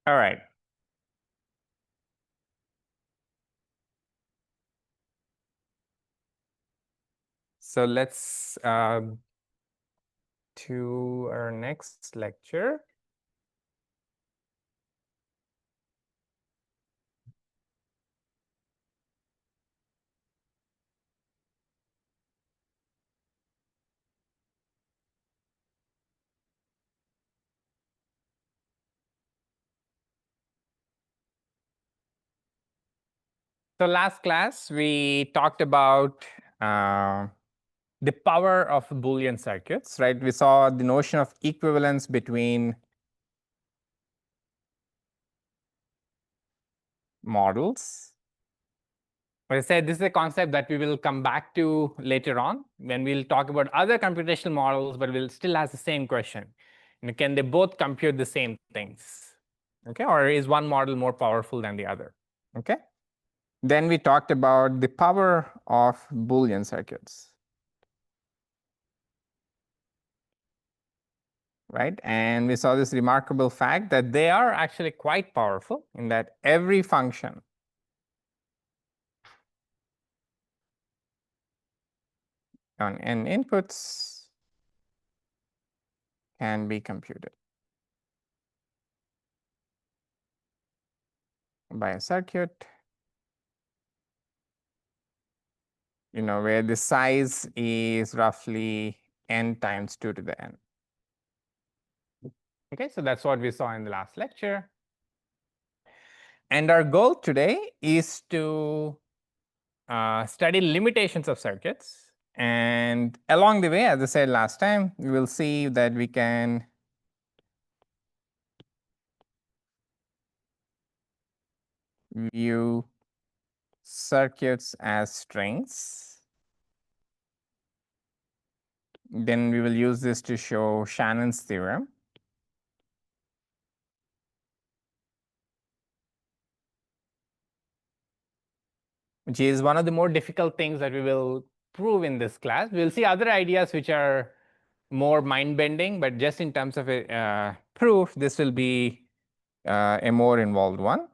All right. So let's to our next lecture. So last class, we talked about the power of Boolean circuits, right? We saw the notion of equivalence between models. As I said, this is a concept that we will come back to later on when we'll talk about other computational models, but we'll still ask the same question. Can they both compute the same things? Okay, or is one model more powerful than the other? Okay. Then we talked about the power of Boolean circuits, right? And we saw this remarkable fact that they are actually quite powerful in that every function on n inputs can be computed by a circuit, where the size is roughly n times 2 to the n. Okay, so that's what we saw in the last lecture. And our goal today is to study limitations of circuits. And along the way, as I said last time, we will see that we can view circuits as strings. Then we will use this to show Shannon's theorem. Which is one of the more difficult things that we will prove in this class. We'll see other ideas which are more mind-bending, but just in terms of a proof, this will be a more involved one.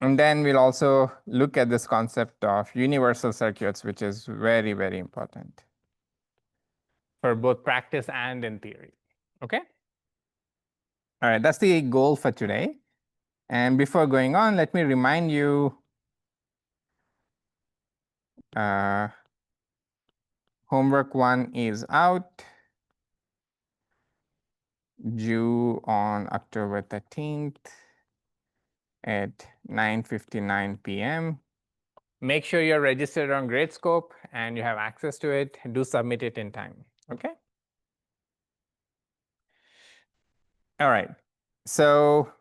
And then we'll also look at this concept of universal circuits, which is very, very important for both practice and in theory. Okay? All right, that's the goal for today. And before going on, let me remind you homework 1 is out, due on October 13th at 9:59 p.m. Make sure you're registered on Gradescope and you have access to it. Do submit it in time. Okay? All right. So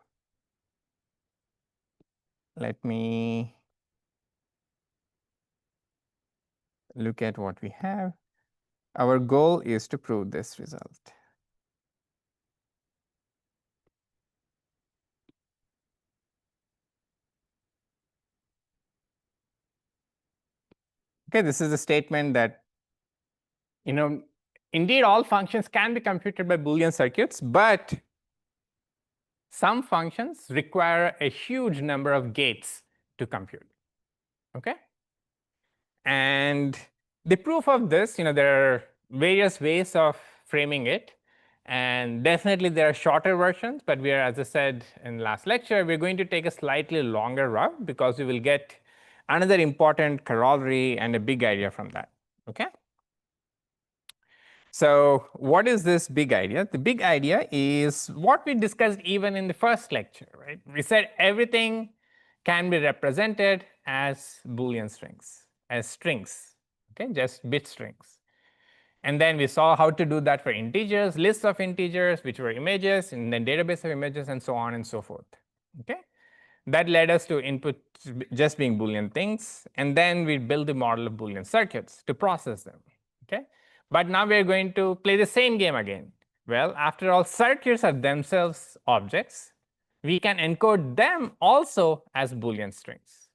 let me look at what we have. Our goal is to prove this result. Okay, this is a statement that, indeed all functions can be computed by Boolean circuits, but some functions require a huge number of gates to compute. Okay? And the proof of this, there are various ways of framing it. And definitely there are shorter versions, but we are, as I said in the last lecture, we're going to take a slightly longer route because we will get another important corollary and a big idea from that. Okay? So what is this big idea? The big idea is what we discussed even in the first lecture, right? We said everything can be represented as Boolean strings, as strings, okay, just bit strings. And then we saw how to do that for integers, lists of integers, which were images, and then database of images, and so on and so forth. Okay? That led us to input just being Boolean things, and then we build the model of Boolean circuits to process them. Okay? But now we're going to play the same game again. Well, after all, circuits are themselves objects. We can encode them also as Boolean strings.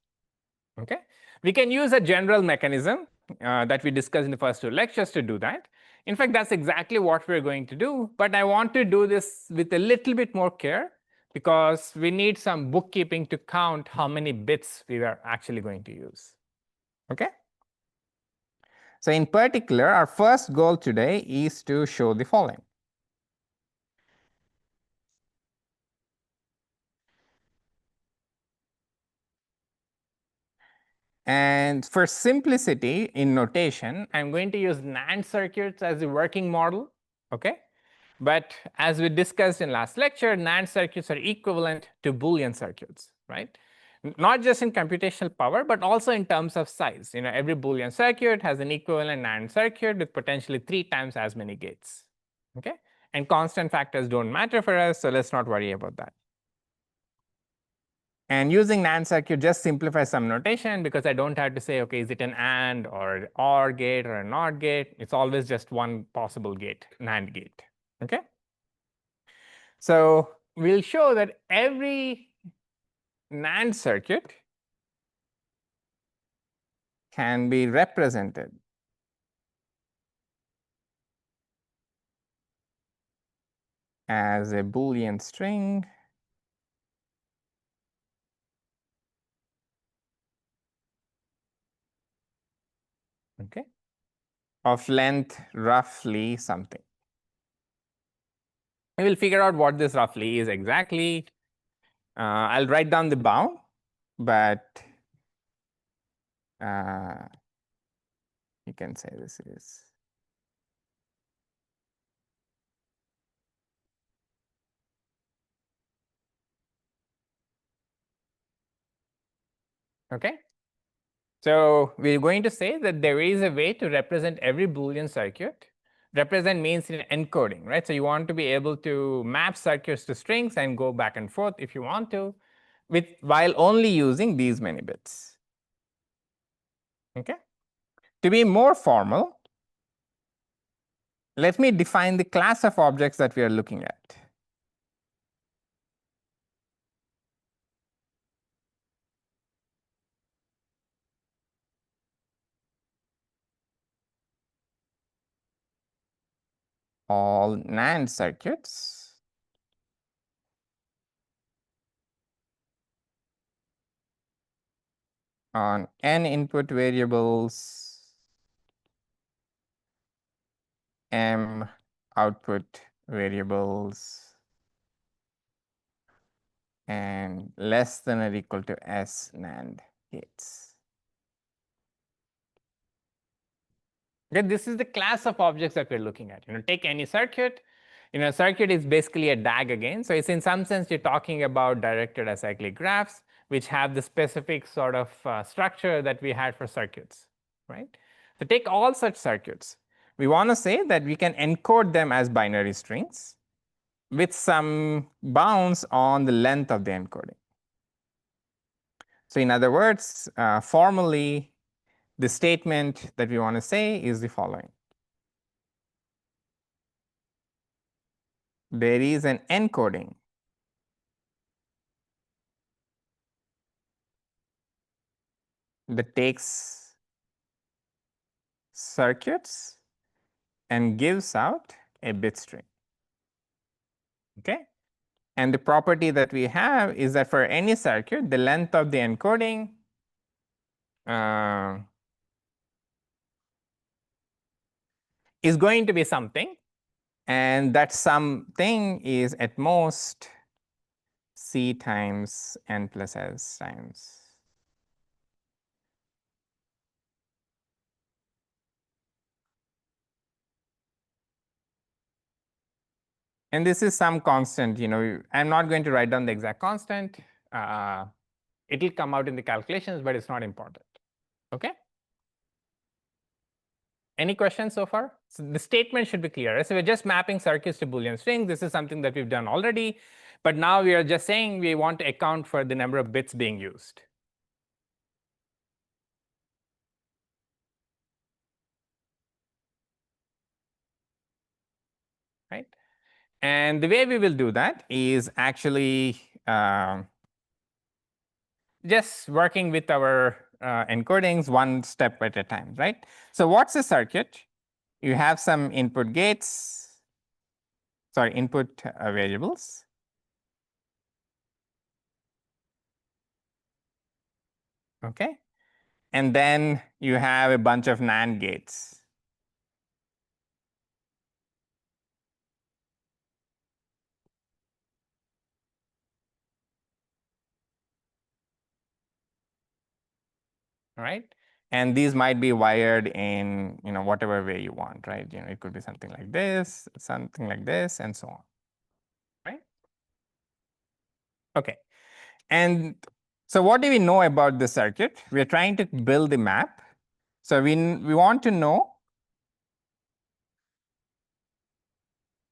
Okay? We can use a general mechanism that we discussed in the first 2 lectures to do that. In fact, that's exactly what we're going to do, but I want to do this with a little bit more care because we need some bookkeeping to count how many bits we are actually going to use. Okay? So in particular, our first goal today is to show the following. And for simplicity in notation, I'm going to use NAND circuits as the working model, okay? But as we discussed in last lecture, NAND circuits are equivalent to Boolean circuits, right? Not just in computational power, but also in terms of size. You know, every Boolean circuit has an equivalent NAND circuit with potentially 3 times as many gates, okay? And constant factors don't matter for us, so let's not worry about that. And using NAND circuit just simplifies some notation because I don't have to say, okay, is it an AND or OR gate or a NOT gate? It's always just one possible gate, NAND gate, okay? So we'll show that every NAND circuit can be represented as a Boolean string okay, of length roughly something. We will figure out what this roughly is exactly. I'll write down the bound, but you can say this is okay. So we're going to say that there is a way to represent every Boolean circuit. Represent means in encoding, right? So you want to be able to map circuits to strings and go back and forth if you want to, while only using these many bits. Okay. To be more formal, let me define the class of objects that we are looking at. All NAND circuits on n input variables, m output variables, and less than or equal to s NAND gates. Okay, this is the class of objects that we're looking at. You know, take any circuit. You know, circuit is basically a DAG again. So it's in some sense you're talking about directed acyclic graphs, which have the specific sort of structure that we had for circuits, right? So take all such circuits. We want to say that we can encode them as binary strings with some bounds on the length of the encoding. So in other words, formally, the statement that we want to say is the following. There is an encoding that takes circuits and gives out a bit string. Okay? And the property that we have is that for any circuit, the length of the encoding is going to be something, and that something is at most c times n plus s times. And this is some constant, you know, I'm not going to write down the exact constant. It'll come out in the calculations, but it's not important. Okay? Any questions so far? So the statement should be clear. Right? So we're just mapping circuits to Boolean strings. This is something that we've done already. But now we are just saying we want to account for the number of bits being used. Right? And the way we will do that is actually just working with our encodings one step at a time, right? So what's a circuit? You have some input gates, sorry, input variables. Okay. And then you have a bunch of NAND gates. Right? And these might be wired in whatever way you want, right? It could be something like this, and so on. Right? Okay. And so what do we know about this circuit? We're trying to build the map. So we want to know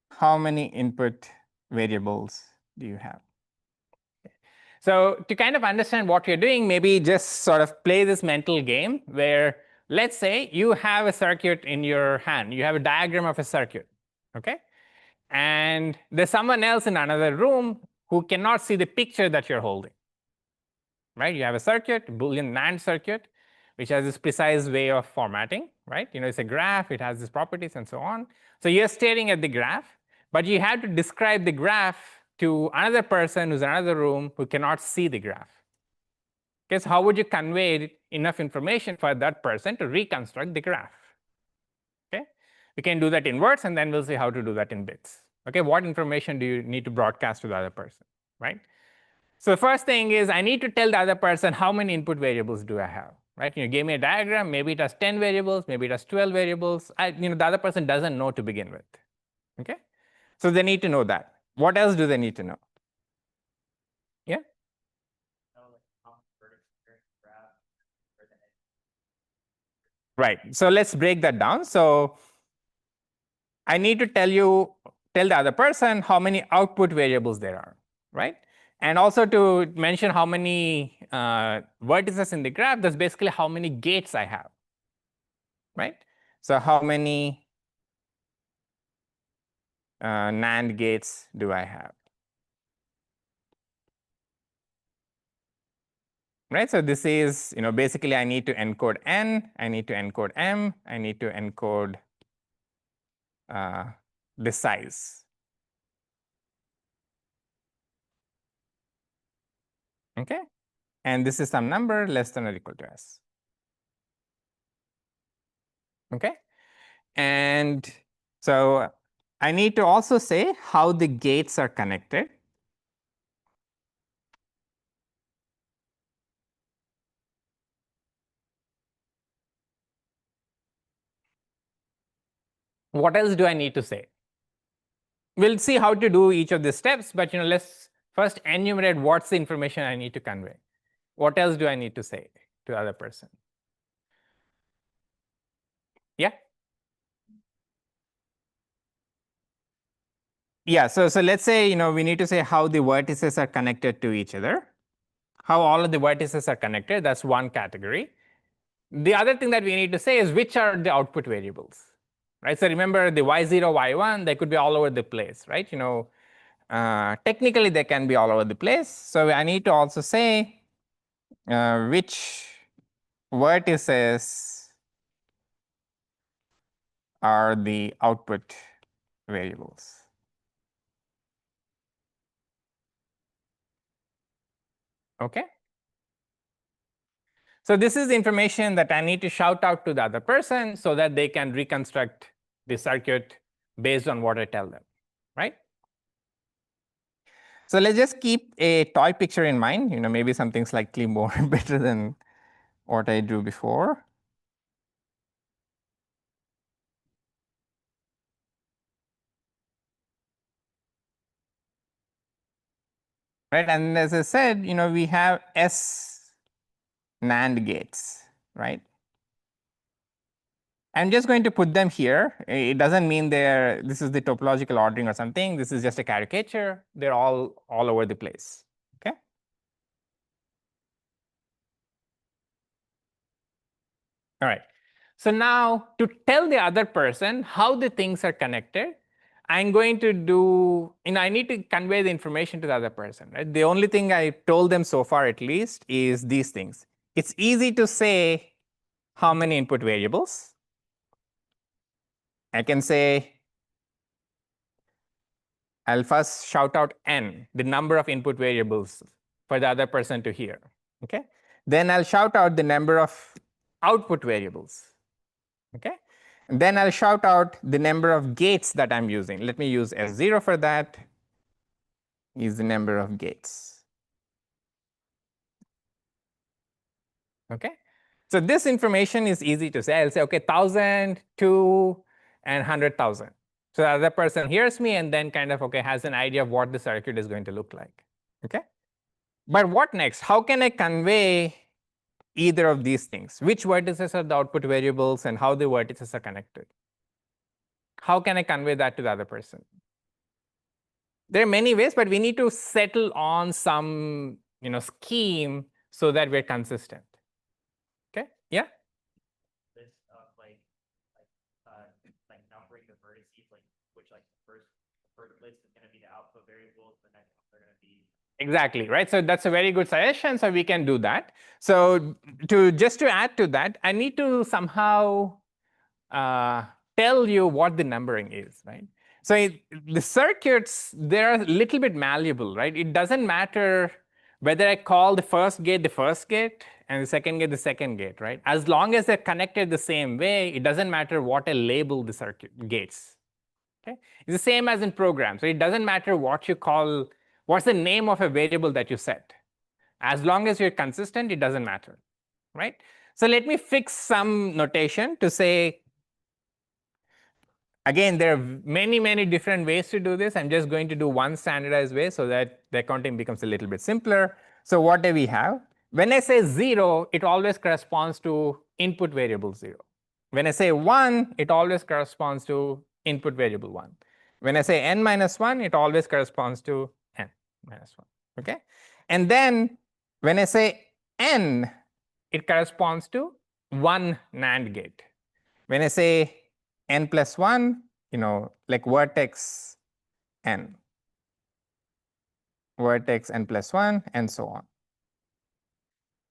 how many input variables do you have. So to kind of understand what you're doing, maybe just sort of play this mental game where, let's say you have a circuit in your hand. You have a diagram of a circuit, okay? And there's someone else in another room who cannot see the picture that you're holding, right? You have a circuit, Boolean NAND circuit, which has this precise way of formatting, right? It's a graph, it has these properties and so on. So you're staring at the graph, but you have to describe the graph to another person who's in another room who cannot see the graph. Okay, so how would you convey enough information for that person to reconstruct the graph? Okay, we can do that in words, and then we'll see how to do that in bits. Okay, what information do you need to broadcast to the other person, right? So the first thing is I need to tell the other person how many input variables do I have, right? You gave me a diagram, maybe it has 10 variables, maybe it has 12 variables. The other person doesn't know to begin with, okay? So they need to know that. What else do they need to know? Yeah? Right, so let's break that down. So I need to tell the other person how many output variables there are, right? And also to mention how many vertices in the graph, that's basically how many gates I have, right? So how many NAND gates do I have? Right, so this is, basically I need to encode N, I need to encode M, I need to encode the size. Okay, and this is some number less than or equal to S. Okay, and so I need to also say how the gates are connected. What else do I need to say? We'll see how to do each of the steps, but let's first enumerate what's the information I need to convey. What else do I need to say to the other person? Yeah? Yeah, so let's say we need to say how the vertices are connected to each other. How all of the vertices are connected, that's one category. The other thing that we need to say is which are the output variables, right? So remember the y0, y1, they could be all over the place, right? Technically they can be all over the place. So I need to also say which vertices are the output variables. Okay. So this is the information that I need to shout out to the other person so that they can reconstruct the circuit based on what I tell them, right? So let's just keep a toy picture in mind, maybe something slightly more better than what I drew before. Right, and as I said, we have S NAND gates, right? I'm just going to put them here. It doesn't mean this is the topological ordering or something. This is just a caricature. They're all over the place. Okay. All right. So now to tell the other person how the things are connected, I'm going to do, I need to convey the information to the other person, right? The only thing I told them so far, at least, is these things. It's easy to say how many input variables. I can say, I'll first shout out N, the number of input variables for the other person to hear. Okay. Then I'll shout out the number of output variables. Okay. And then I'll shout out the number of gates that I'm using. Let me use S0 for that. Is the number of gates. Okay. So this information is easy to say. I'll say, okay, 1,000, 2, and 100,000. So the other person hears me and then kind of, okay, has an idea of what the circuit is going to look like. Okay. But what next? How can I convey either of these things? Which vertices are the output variables and how the vertices are connected? How can I convey that to the other person? There are many ways, but we need to settle on some scheme so that we're consistent. Okay, yeah? This like numbering the vertices, like which like the first list is going to be the output variables, the next ones are going to be. Exactly, right? So that's a very good suggestion. So we can do that. So just to add to that, I need to somehow tell you what the numbering is, right? So the circuits, they're a little bit malleable, right? It doesn't matter whether I call the first gate and the second gate the second gate, right? As long as they're connected the same way, it doesn't matter what I label the circuit gates. Okay? It's the same as in programs. So it doesn't matter what you call, what's the name of a variable that you set. As long as you're consistent, it doesn't matter, right? So let me fix some notation to say, again, there are many, many different ways to do this. I'm just going to do one standardized way so that the accounting becomes a little bit simpler. So what do we have? When I say 0, it always corresponds to input variable 0. When I say 1, it always corresponds to input variable 1. When I say n minus 1, it always corresponds to n minus 1. Okay? And then when I say n, it corresponds to one NAND gate. When I say n plus 1, like vertex n plus 1, and so on.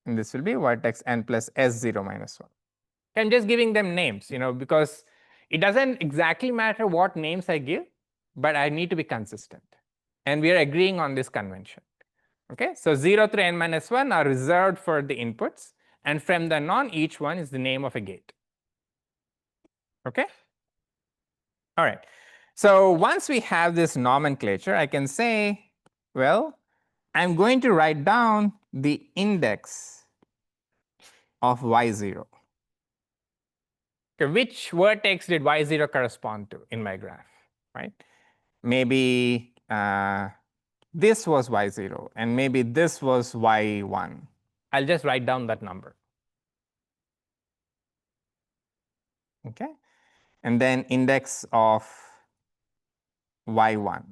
And this will be vertex n plus S0 minus 1. I'm just giving them names, because it doesn't exactly matter what names I give, but I need to be consistent. And we are agreeing on this convention. Okay, so 0 through n minus 1 are reserved for the inputs, and from then on, each one is the name of a gate. Okay? All right. So once we have this nomenclature, I can say, well, I'm going to write down the index of y0. Okay, which vertex did y0 correspond to in my graph, right? Maybe this was y0, and maybe this was y1. I'll just write down that number. Okay, and then index of y1.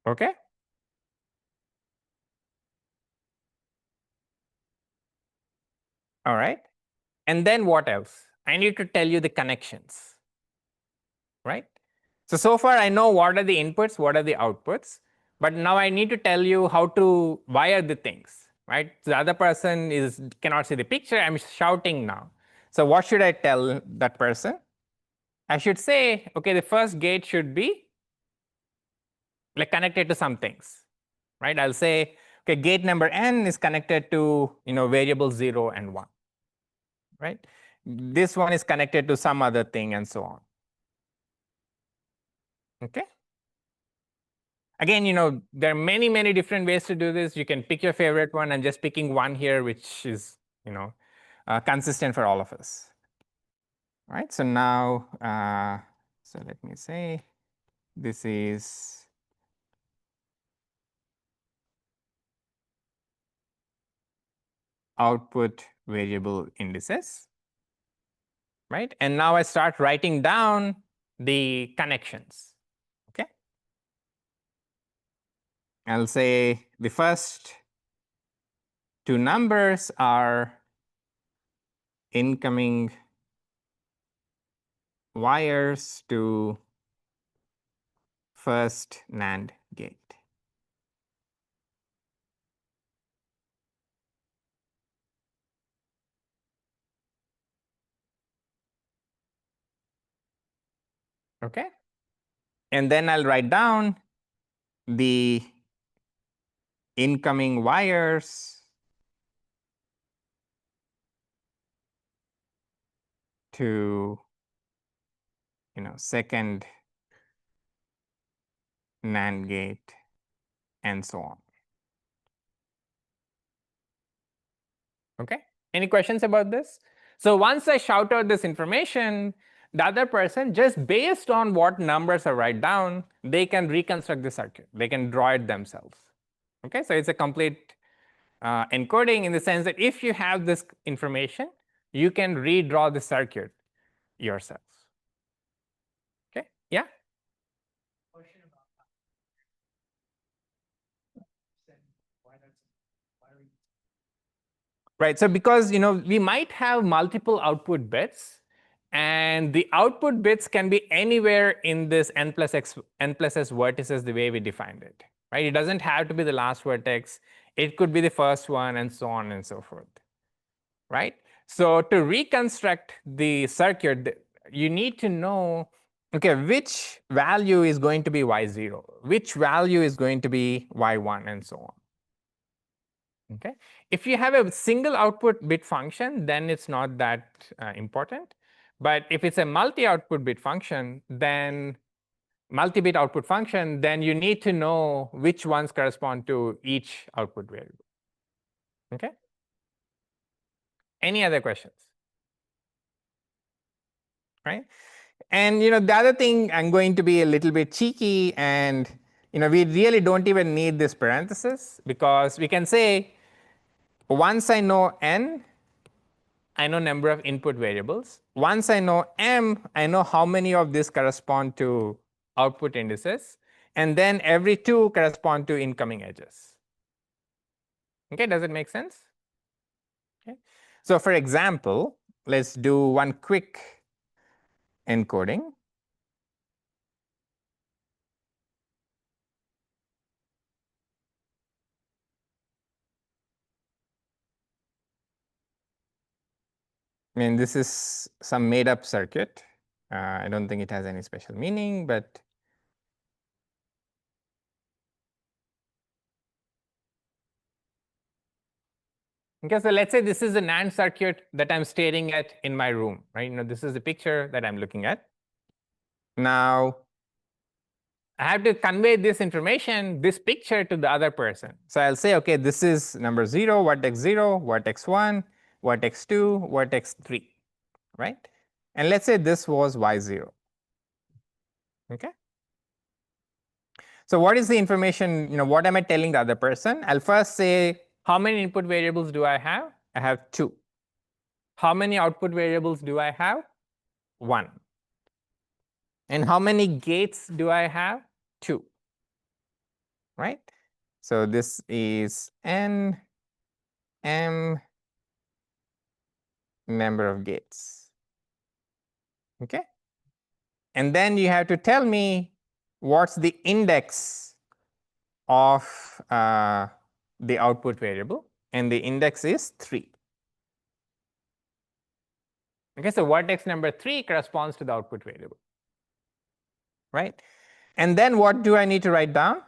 Okay? All right. And then what else? I need to tell you the connections, right? So far I know what are the inputs, what are the outputs, but now I need to tell you how to wire the things, right? The other person cannot see the picture, I'm shouting now. So what should I tell that person? I should say, okay, the first gate should be like connected to some things, right? I'll say, okay, gate number n is connected to variable 0 and 1, right? This one is connected to some other thing and so on. Okay. Again, there are many, many different ways to do this. You can pick your favorite one. I'm just picking one here, which is consistent for all of us. All right. So now, so let me say this is output variable indices, right? And now I start writing down the connections. Okay. I'll say the first two numbers are incoming wires to first NAND gate. Okay. And then I'll write down the incoming wires to, second NAND gate and so on. Okay. Any questions about this? So once I shout out this information, the other person, just based on what numbers I write down, they can reconstruct the circuit. They can draw it themselves. Okay, so it's a complete encoding in the sense that if you have this information, you can redraw the circuit yourselves. Okay, yeah? Question about why are we Right, so because we might have multiple output bits, and the output bits can be anywhere in this n plus s vertices the way we defined it. Right, it doesn't have to be the last vertex. It could be the first one, and so on and so forth. Right, so to reconstruct the circuit, you need to know, okay, which value is going to be y0, which value is going to be y1, and so on. Okay, if you have a single output bit function, then it's not that important. But if it's a multi-output bit function, then multi-bit output function, then you need to know which ones correspond to each output variable. Okay. Any other questions? Right. And the other thing, I'm going to be a little bit cheeky, and we really don't even need this parenthesis, because we can say once I know n, I know number of input variables. Once I know m, I know how many of these correspond to output indices. And then every 2 correspond to incoming edges. Okay, does it make sense? Okay. So for example, let's do one quick encoding. I mean, this is some made up circuit. I don't think it has any special meaning, but okay, so let's say this is a NAND circuit that I'm staring at in my room, right? This is the picture that I'm looking at. Now, I have to convey this information, this picture, to the other person. So I'll say, okay, this is number 0, vertex 0, vertex 1, vertex 2, vertex 3, right? And let's say this was y0. Okay. So what is the information, what am I telling the other person? I'll first say, how many input variables do I have? I have 2. How many output variables do I have? 1. And how many gates do I have? 2. Right? So this is n m number of gates. Okay? And then you have to tell me what's the index of the output variable, and the index is 3. Okay, so vertex number 3 corresponds to the output variable, right? And then what do I need to write down?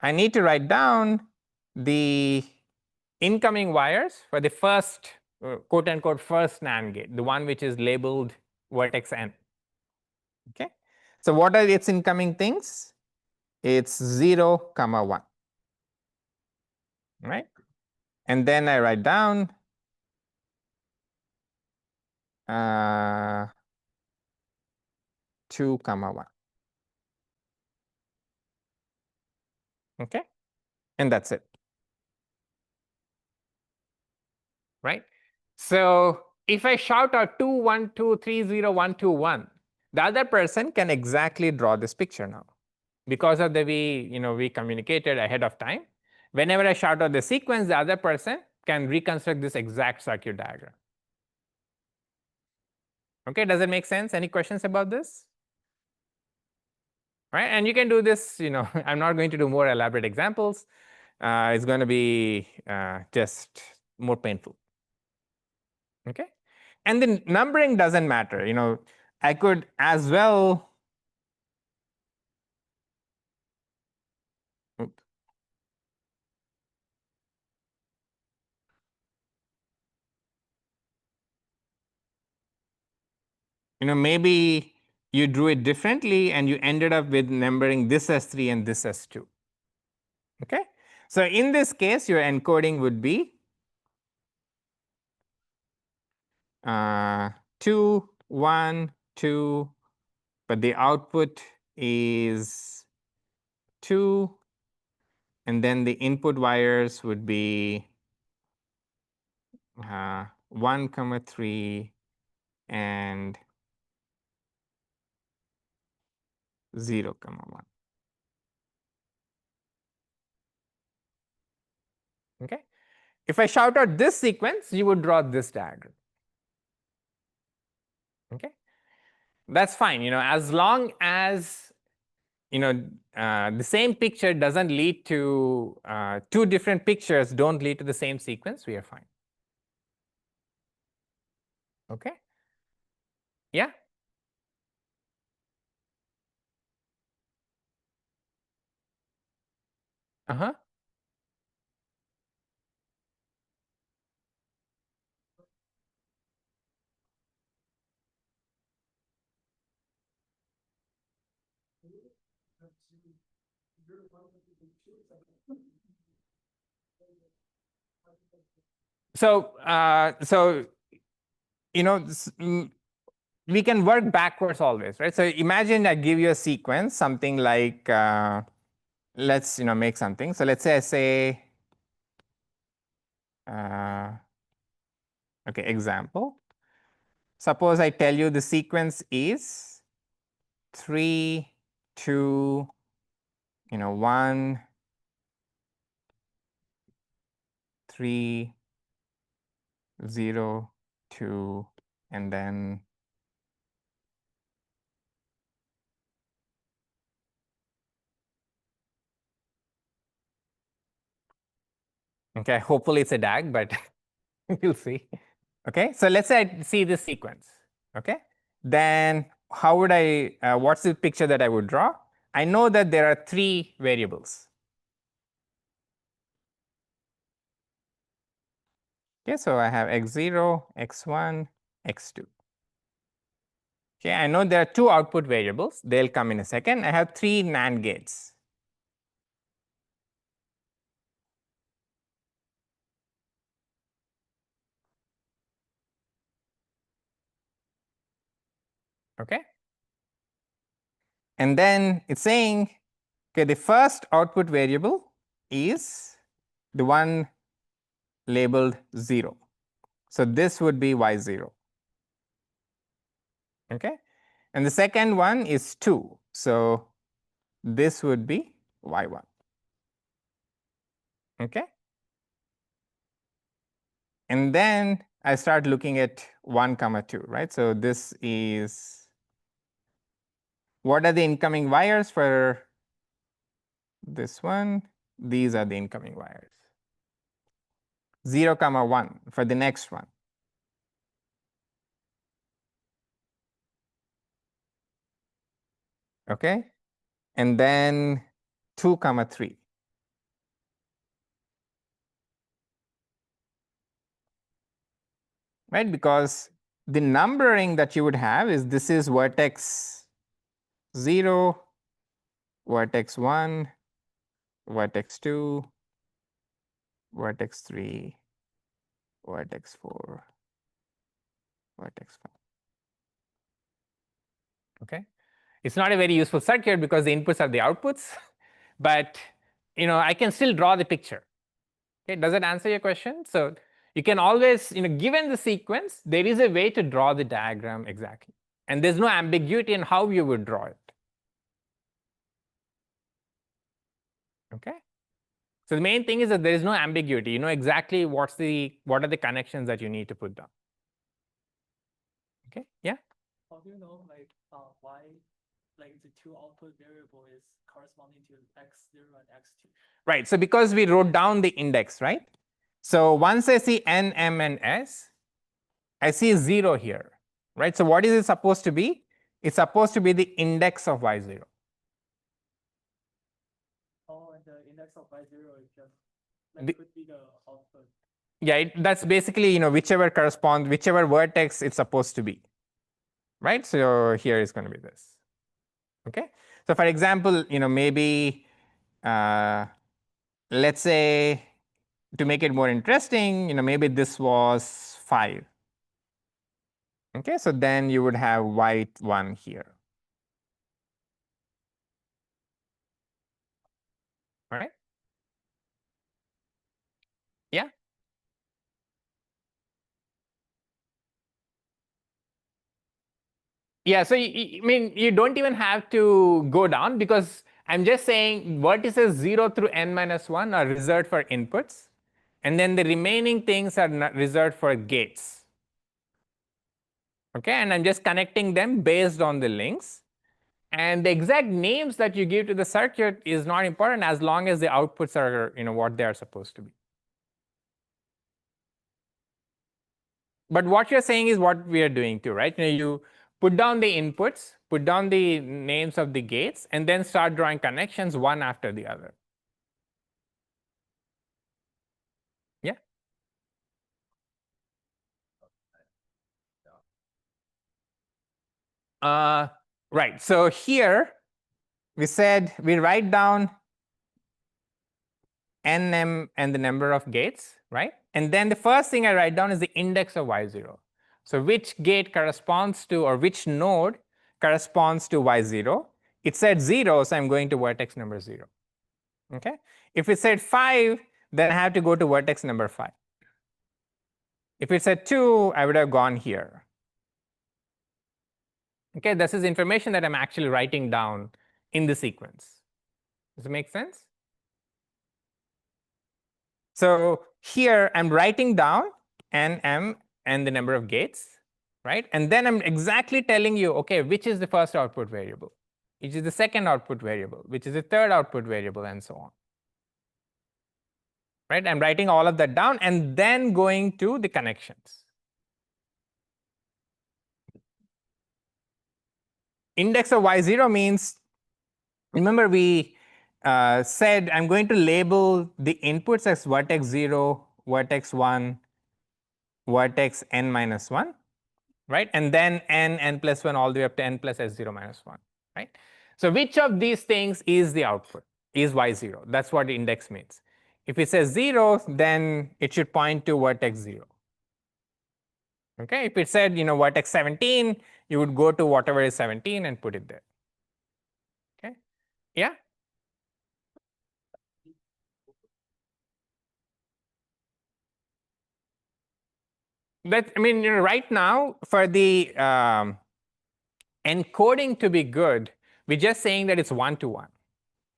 I need to write down the incoming wires for the first, quote unquote, first NAND gate, the one which is labeled vertex n. Okay, so what are its incoming things? It's 0, 1, right? And then I write down uh, 2, 1. Okay, and that's it. Right? So if I shout out 2, 1, 2, 3, 0, 1, 2, 1, the other person can exactly draw this picture now. Because of the way we communicated ahead of time, whenever I shout out the sequence, the other person can reconstruct this exact circuit diagram. Okay, does it make sense? Any questions about this? Right, and you can do this, I'm not going to do more elaborate examples. It's going to be just more painful. Okay, and the numbering doesn't matter. I could as well. Maybe you drew it differently and you ended up with numbering this as 3 and this as 2. Okay? So in this case, your encoding would be 2, 1, 2, but the output is 2, and then the input wires would be 1, 3, and 0, 1. Okay? If I shout out this sequence, you would draw this diagram. Okay? That's fine, as long as the same picture doesn't lead to two different pictures don't lead to the same sequence, we are fine. Okay? Yeah? Uh-huh. So we can work backwards always, right? So imagine I give you a sequence, something like let's make something. So let's say I say okay, example. Suppose I tell you the sequence is 3, 2, 1, 3, 0, 2, and then okay, hopefully it's a DAG, but we'll see. Okay, so let's say I see this sequence. Okay, then how would I, what's the picture that I would draw? I know that there are 3 variables. Okay, so I have x0, x1, x2. Okay, I know there are 2 output variables. They'll come in a second. I have 3 NAND gates. Okay, and then it's saying, okay, the first output variable is the one labeled 0. So this would be y0. Okay, and the second one is 2. So this would be y1. Okay, and then I start looking at 1, 2, right? So this is, what are the incoming wires for this one? These are the incoming wires. 0, 1 for the next one. Okay, and then 2, 3. Right, because the numbering that you would have is, this is vertex 0, vertex 1, vertex 2, vertex 3, vertex 4, vertex 5. Okay, it's not a very useful circuit because the inputs are the outputs, but I can still draw the picture. Okay, does that answer your question? So you can always, given the sequence, there is a way to draw the diagram exactly, and there's no ambiguity in how you would draw it. Okay, so the main thing is that there is no ambiguity. You know exactly what are the connections that you need to put down. Okay, yeah. How do you know why the 2 output variable is corresponding to x0 and x2? Right, so because we wrote down the index, right? So once I see n, m, and s, I see 0 here, right? So what is it supposed to be? It's supposed to be the index of y0. Oh, and the index of y0 is just The- that could be the output. Yeah, that's basically, whichever vertex it's supposed to be, right? So here is going to be this. Okay. So for example, maybe let's say, to make it more interesting, maybe this was 5. Okay, so then you would have y1 here. All right. Yeah. Yeah, so I mean, you don't even have to go down, because I'm just saying vertices 0 through n minus 1 are reserved for inputs, and then the remaining things are reserved for gates. Okay, and I'm just connecting them based on the links. And the exact names that you give to the circuit is not important, as long as the outputs are what they are supposed to be. But what you're saying is what we are doing too, right? You put down the inputs, put down the names of the gates, and then start drawing connections one after the other. Yeah. Right. So here we said we write down nm and the number of gates, right? And then the first thing I write down is the index of y0. So which gate corresponds to, or which node corresponds to y0? It said 0, so I'm going to vertex number 0. Okay. If it said 5, then I have to go to vertex number 5. If it said 2, I would have gone here. Okay, this is information that I'm actually writing down in the sequence. Does it make sense? So here I'm writing down nm and the number of gates, right? And then I'm exactly telling you, okay, which is the first output variable, which is the second output variable, which is the third output variable, and so on. Right? I'm writing all of that down and then going to the connections. Index of y0 means, remember we said I'm going to label the inputs as vertex 0, vertex 1, vertex n minus 1, right? And then n plus 1 all the way up to n plus s0 minus 1, right? So which of these things is the output, is y0? That's what the index means. If it says 0, then it should point to vertex 0. Okay, if it said vertex 17, you would go to whatever is 17 and put it there. Okay, yeah. That, I mean, right now for the encoding to be good, we're just saying that it's 1-to-1,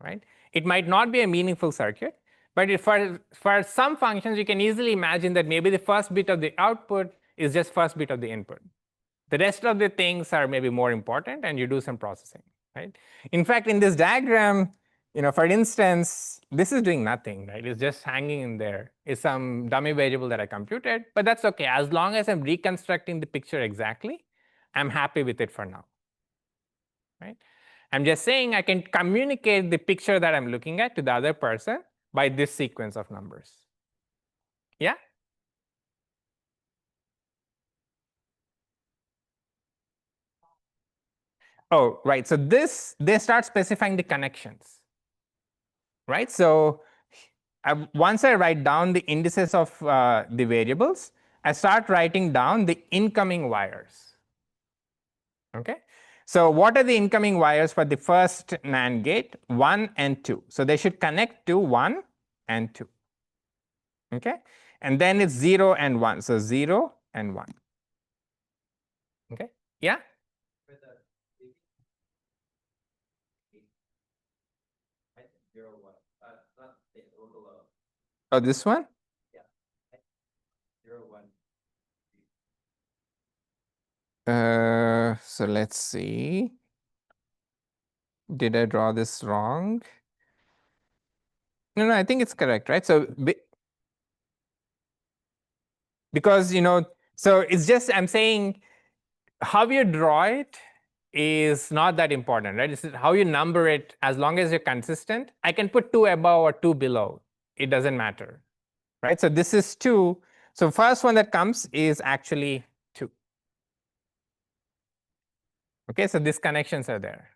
right? It might not be a meaningful circuit, but for some functions, you can easily imagine that maybe the first bit of the output is just first bit of the input. The rest of the things are maybe more important, and you do some processing, right? In fact, in this diagram, for instance, this is doing nothing, right? It's just hanging in there. It's some dummy variable that I computed, but that's okay. As long as I'm reconstructing the picture exactly, I'm happy with it for now, right? I'm just saying I can communicate the picture that I'm looking at to the other person by this sequence of numbers. Yeah? Oh, right. So they start specifying the connections, right? So once I write down the indices of the variables, I start writing down the incoming wires. Okay. So what are the incoming wires for the first NAND gate? 1 and 2. So they should connect to 1 and 2. Okay. And then it's 0 and 1. So 0 and 1. Okay. Yeah. Oh, this one? Yeah. 0, 1. So let's see. Did I draw this wrong? No, I think it's correct, right? So because, so it's just, I'm saying how you draw it is not that important, right? This is how you number it. As long as you're consistent, I can put 2 above or 2 below. It doesn't matter, right? So this is 2. So first one that comes is actually 2. Okay, so these connections are there,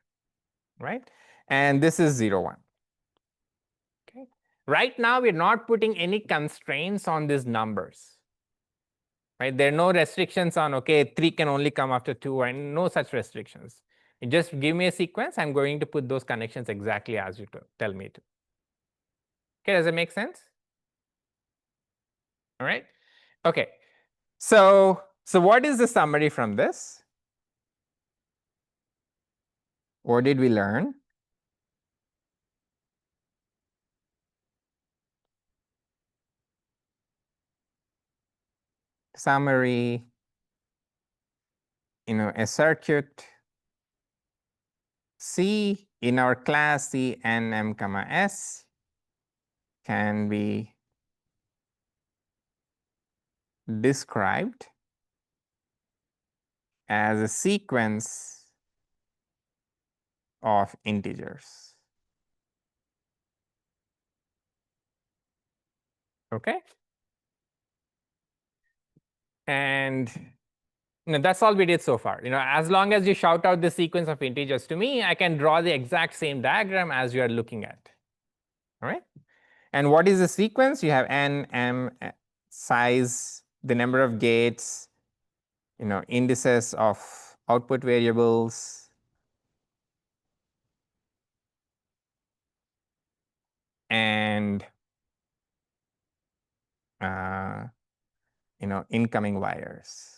right? And this is 0, 1. Okay. Right now, we're not putting any constraints on these numbers. Right? There are no restrictions on, okay, 3 can only come after 2, and no such restrictions. You just give me a sequence, I'm going to put those connections exactly as you tell me to. Okay, does it make sense? All right. Okay. So what is the summary from this? What did we learn? Summary, a circuit C in our class C n m comma s can be described as a sequence of integers. Okay. And that's all we did so far. As long as you shout out the sequence of integers to me, I can draw the exact same diagram as you are looking at. All right. And what is the sequence? You have n, m, size, the number of gates, indices of output variables, and incoming wires.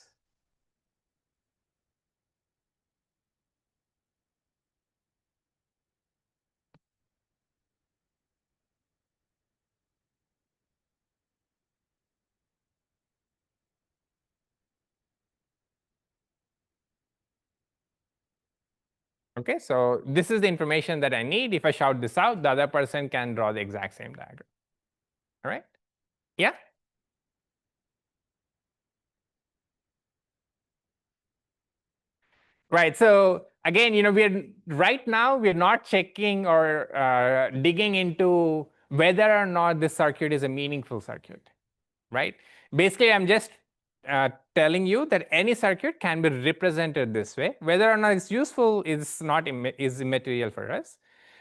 Okay, so this is the information that I need. If I shout this out, the other person can draw the exact same diagram. All right? Yeah? Right. So again, right now we're not checking or digging into whether or not this circuit is a meaningful circuit, right? Basically, I'm just telling you that any circuit can be represented this way. Whether or not it's useful is immaterial for us.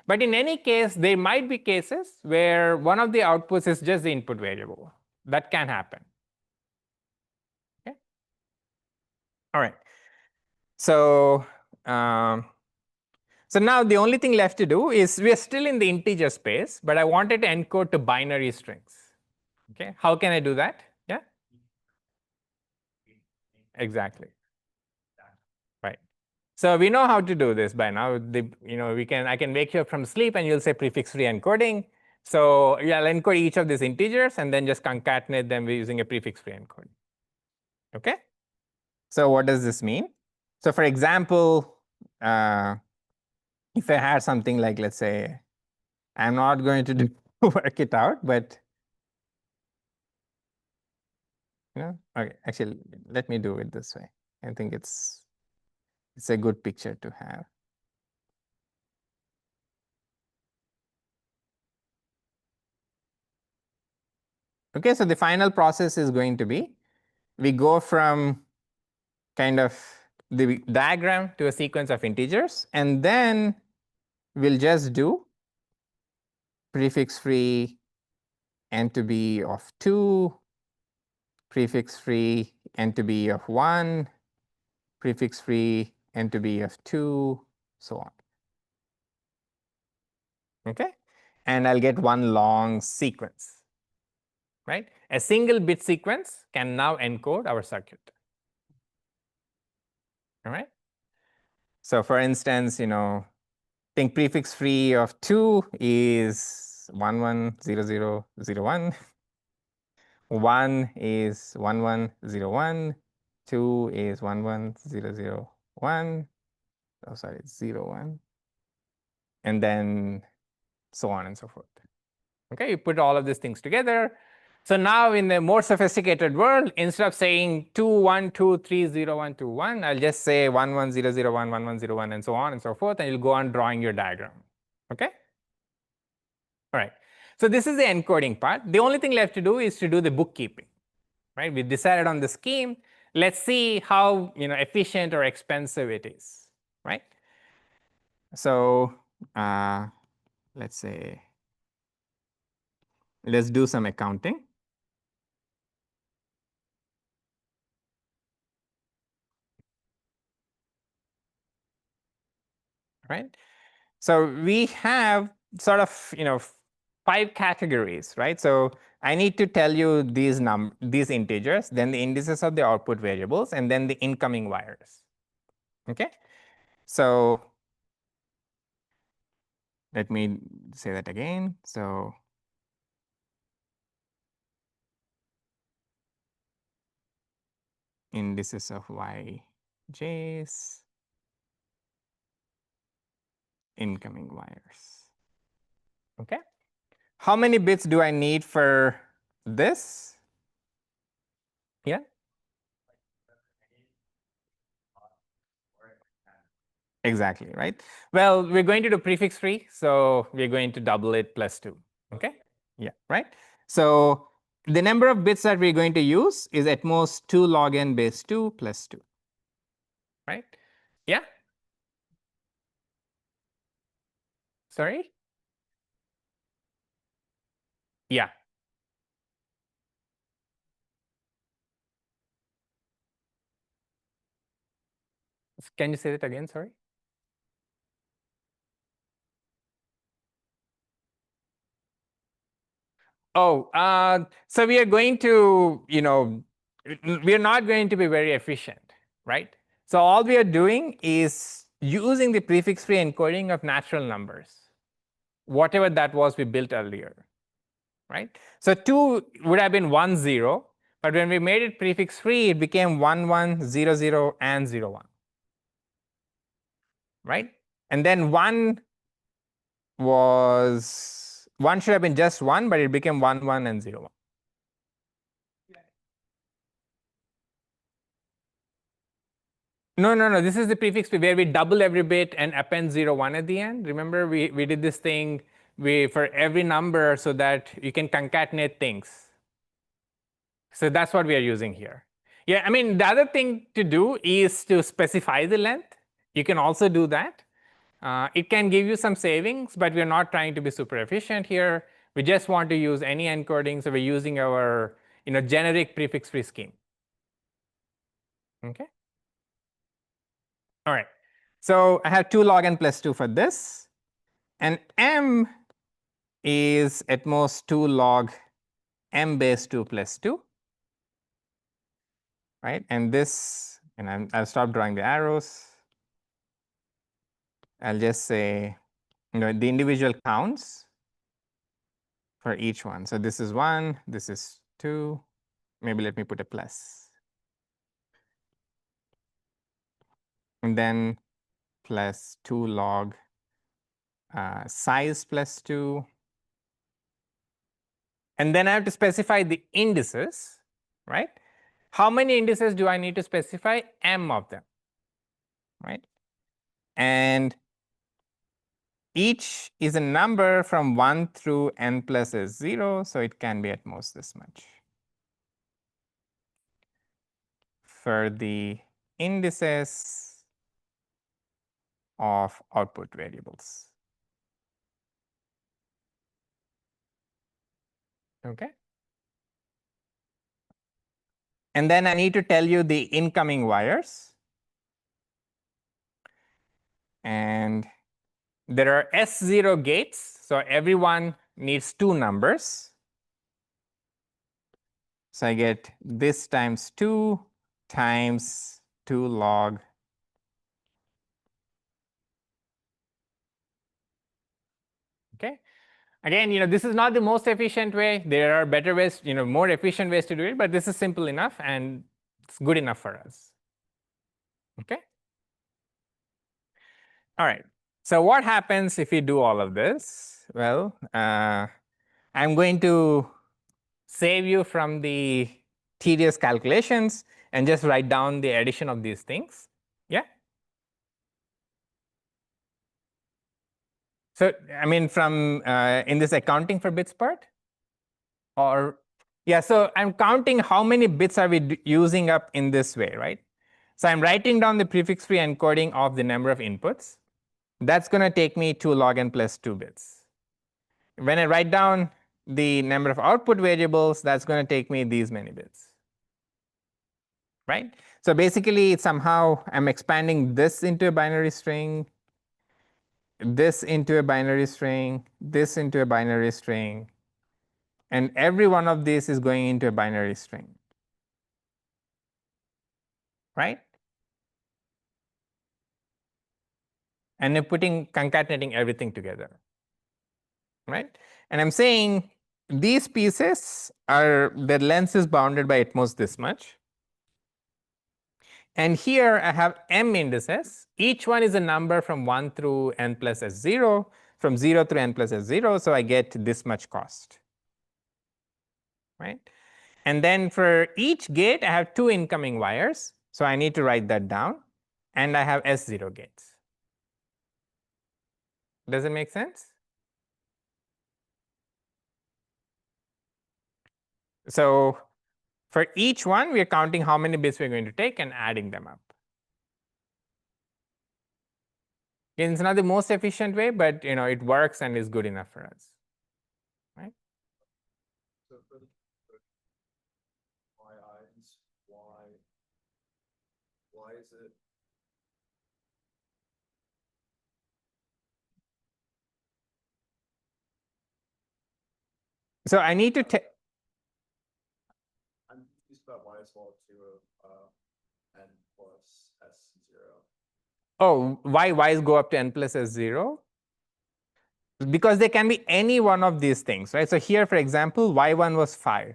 But in any case, there might be cases where one of the outputs is just the input variable. That can happen. Okay. All right. So now the only thing left to do is we are still in the integer space, but I wanted to encode to binary strings. Okay, how can I do that? Yeah, exactly. Right. So we know how to do this by now. I can wake you up from sleep and you'll say prefix-free encoding. So yeah, I'll encode each of these integers and then just concatenate them using a prefix-free encoding. Okay. So what does this mean? So for example, if I had something like, let's say, I'm not going to work it out, but okay, actually, let me do it this way. I think it's a good picture to have. Okay, so the final process is going to be, we go from kind of the diagram to a sequence of integers, and then we'll just do prefix-free n to b of 2, prefix-free n to b of 1, prefix-free n to b of 2, so on. Okay, and I'll get one long sequence. Right? A single bit sequence can now encode our circuit. All right. So for instance, think prefix-free of 2 is 110001. 1 is 1101. 2 is 11001. Oh, sorry, it's 01. And then so on and so forth. Okay, you put all of these things together. So now in the more sophisticated world, instead of saying 2, 1, 2, 3, 0, 1, 2, 1, I'll just say 1, 1, 0, 0, 1, 1, 1, 0, 1, and so on and so forth, and you'll go on drawing your diagram. Okay? All right. So this is the encoding part. The only thing left to do is to do the bookkeeping. Right? We decided on the scheme. Let's see how efficient or expensive it is. Right? So let's say let's do some accounting. Right? So we have sort of 5 categories, right? So I need to tell you these integers, then the indices of the output variables, and then the incoming wires. Okay? So let me say that again. So indices of yj's, incoming wires. Okay? How many bits do I need for this? Yeah? Exactly, right? Well, we're going to do prefix free, so we're going to double it plus 2. Okay? Yeah, right? So the number of bits that we're going to use is at most 2 log n base 2 plus 2. Right? Yeah? Sorry? Yeah. Can you say that again? Sorry? Oh, so we are going to, we are not going to be very efficient, right? So all we are doing is using the prefix-free encoding of natural numbers, whatever that was we built earlier, right? So 2 would have been 1, 0, but when we made it prefix-free, it became 1, 1, 0, 0, and 0, 1, right? And then 1 should have been just 1, but it became 1, 1, and 0, 1. No. This is the prefix where we double every bit and append 0, 1 at the end. Remember, we did this thing for every number so that you can concatenate things. So that's what we are using here. Yeah, I mean, the other thing to do is to specify the length. You can also do that. It can give you some savings, but we're not trying to be super efficient here. We just want to use any encoding, so we're using our generic prefix-free scheme. Okay. All right. So I have 2 log n plus 2 for this. And m is at most 2 log m base 2 plus 2. Right? And this, and I'll stop drawing the arrows. I'll just say the individual counts for each one. So this is 1, this is 2. Maybe let me put a plus. And then plus 2 log size plus 2. And then I have to specify the indices, right? How many indices do I need to specify? M of them, right? And each is a number from 1 through n plus is 0, so it can be at most this much. For the indices of output variables. Okay. And then I need to tell you the incoming wires. And there are S0 gates, so everyone needs 2 numbers. So I get this times 2 times 2 log . Okay. Again, this is not the most efficient way. There are better ways, more efficient ways to do it, but this is simple enough and it's good enough for us. Okay. All right. So what happens if we do all of this? Well, I'm going to save you from the tedious calculations and just write down the addition of these things. Yeah. So, I mean, from in this accounting for bits part, or yeah, so I'm counting how many bits are we using up in this way, right? So I'm writing down the prefix-free encoding of the number of inputs. That's going to take me 2 log n plus 2 bits. When I write down the number of output variables, that's going to take me these many bits. Right? So basically, somehow I'm expanding this into a binary string, this into a binary string, this into a binary string, and every one of these is going into a binary string. Right? And I'm concatenating everything together. Right? And I'm saying these pieces are, their length is bounded by at most this much. And here I have m indices. Each one is a number from 1 through n plus s0, from 0 through n plus s0, so I get this much cost. Right? And then for each gate, I have 2 incoming wires, so I need to write that down. And I have S0 gates. Does it make sense? So for each one, we are counting how many bits we're going to take and adding them up. It's not the most efficient way, but it works and is good enough for us. Right? So for the i's, why is it? So I need to take. I'm confused about why it's all 2 of n plus s0. Oh, why y's go up to n plus s0? Because they can be any one of these things, right? So here, for example, y1 was 5.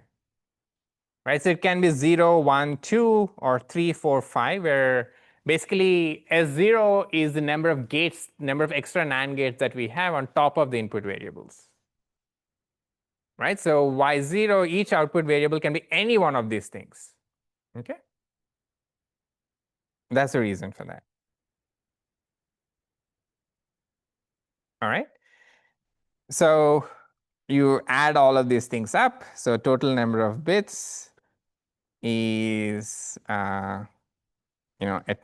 Right? So it can be 0, 1, 2, or 3, 4, 5, where basically S0 is the number of gates, number of extra NAND gates that we have on top of the input variables. Right? So Y0, each output variable can be any one of these things. Okay? That's the reason for that. All right? So you add all of these things up. So total number of bits is at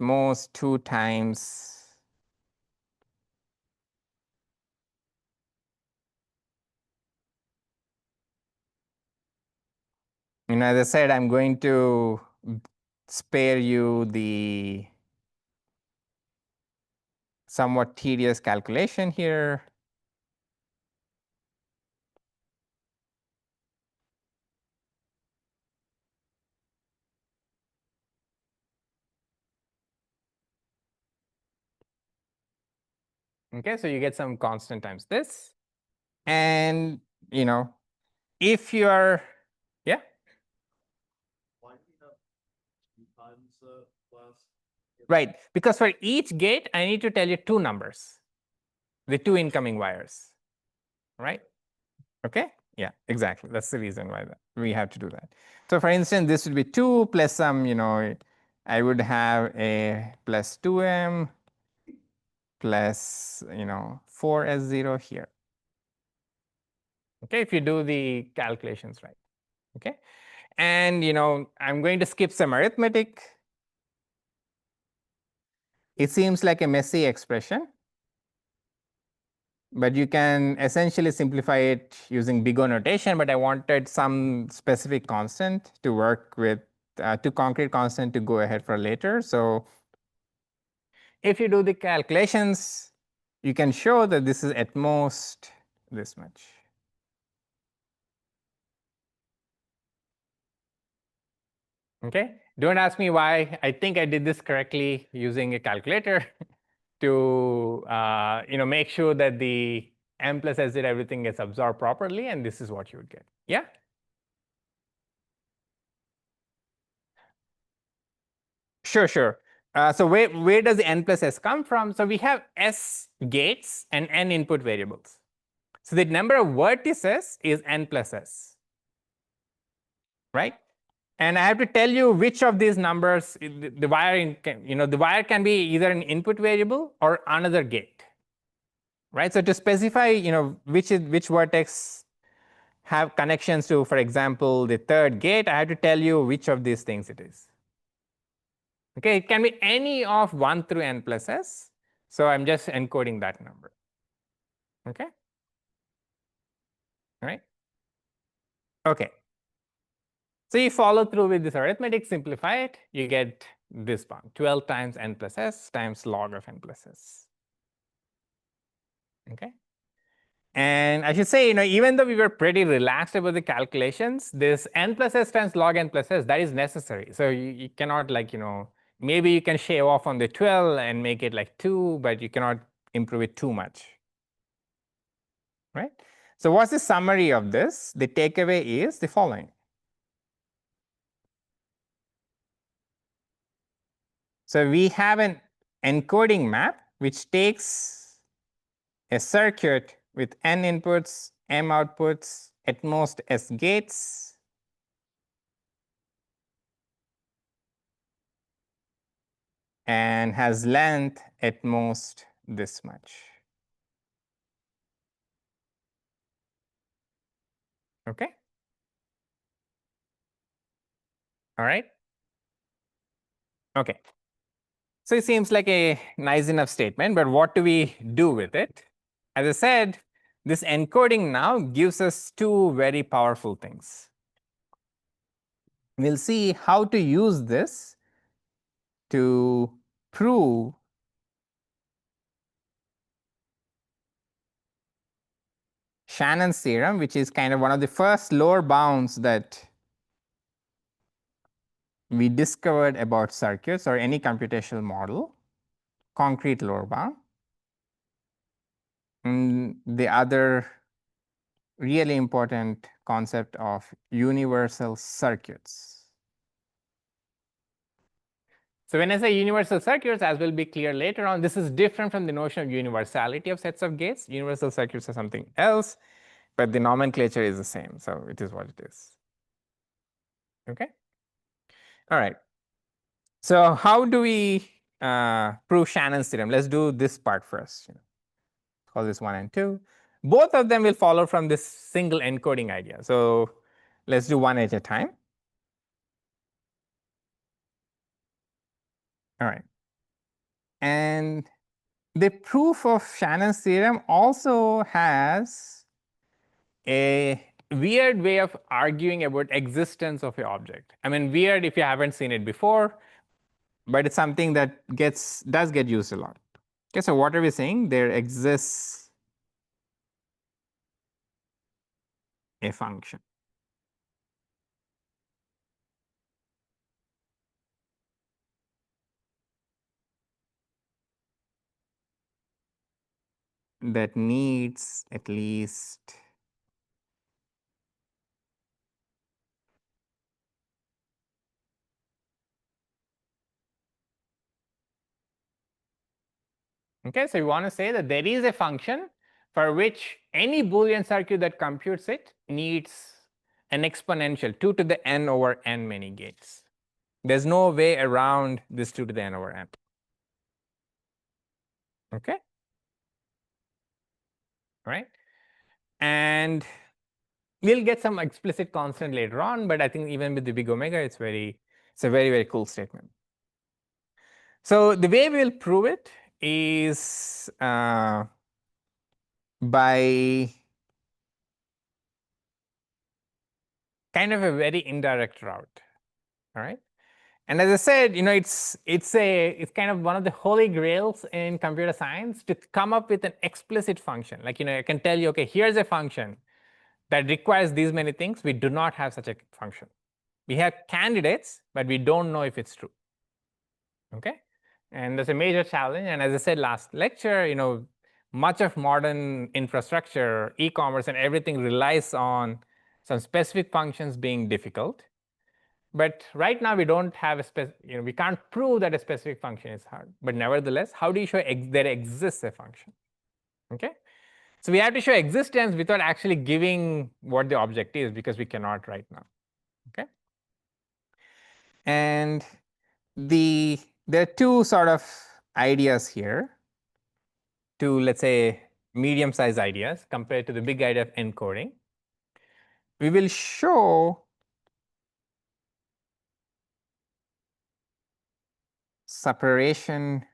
most 2 times as I said, I'm going to spare you the somewhat tedious calculation here. Okay, so you get some constant times this. And, if you are, yeah? Why do we have 2 times last? Right, because for each gate, I need to tell you 2 numbers, the 2 incoming wires, right? Okay, yeah, exactly. That's the reason why we have to do that. So for instance, this would be 2 plus some, I would have a plus 2m plus, 4s0 here. Okay, if you do the calculations right. Okay, and I'm going to skip some arithmetic. It seems like a messy expression, but you can essentially simplify it using big O notation, but I wanted some specific constant to work with, 2 concrete constant to go ahead for later. So if you do the calculations, you can show that this is at most this much. Okay, don't ask me why. I think I did this correctly using a calculator to make sure that the m plus s0 everything gets absorbed properly, and this is what you would get. Yeah? Sure. So where does the n plus s come from? So we have s gates and n input variables. So the number of vertices is n plus s. right? And I have to tell you which of these numbers the wire the wire can be either an input variable or another gate, right? So to specify which vertex have connections to, for example, the third gate, I have to tell you which of these things it is. Okay, it can be any of 1 through n plus s. So I'm just encoding that number. Okay. All right. Okay. So you follow through with this arithmetic, simplify it, you get this one, 12 times n plus s times log of n plus s. Okay. And I should say, even though we were pretty relaxed about the calculations, this n plus s times log n plus s, that is necessary. So you cannot maybe you can shave off on the 12 and make it like 2, but you cannot improve it too much. Right? So what's the summary of this? The takeaway is the following. So we have an encoding map which takes a circuit with n inputs, m outputs, at most s gates, and has length at most this much. Okay? All right? Okay. So it seems like a nice enough statement, but what do we do with it? As I said, this encoding now gives us two very powerful things. We'll see how to use this to prove Shannon's theorem, which is kind of one of the first lower bounds that we discovered about circuits or any computational model, concrete lower bound. And the other really important concept of universal circuits. So when I say universal circuits, as will be clear later on, this is different from the notion of universality of sets of gates. Universal circuits are something else, but the nomenclature is the same. So it is what it is. Okay. All right. So how do we prove Shannon's theorem? Let's do this part first. Call this 1 and 2. Both of them will follow from this single encoding idea. So let's do one at a time. All right. And the proof of Shannon's theorem also has a weird way of arguing about existence of an object. I mean, weird if you haven't seen it before, but it's something that does get used a lot. Okay, so what are we saying? There exists a function. That needs at least okay, so we want to say that there is a function for which any Boolean circuit that computes it needs an exponential 2 to the n over n many gates. There's no way around this 2 to the n over n. Okay? Right? And we'll get some explicit constant later on, but I think even with the big omega, it's a very, very cool statement. So the way we'll prove it is by kind of a very indirect route. All right. And as I said, it's kind of one of the holy grails in computer science to come up with an explicit function. Like, I can tell you, okay, here's a function that requires these many things. We do not have such a function. We have candidates, but we don't know if it's true. Okay? And that's a major challenge. And as I said last lecture, much of modern infrastructure, e-commerce and everything relies on some specific functions being difficult. But right now we don't have a we can't prove that a specific function is hard. But nevertheless, how do you show there exists a function? Okay? So we have to show existence without actually giving what the object is, because we cannot right now. Okay? And there are two sort of ideas here, two, let's say, medium-sized ideas compared to the big idea of encoding. We will show separation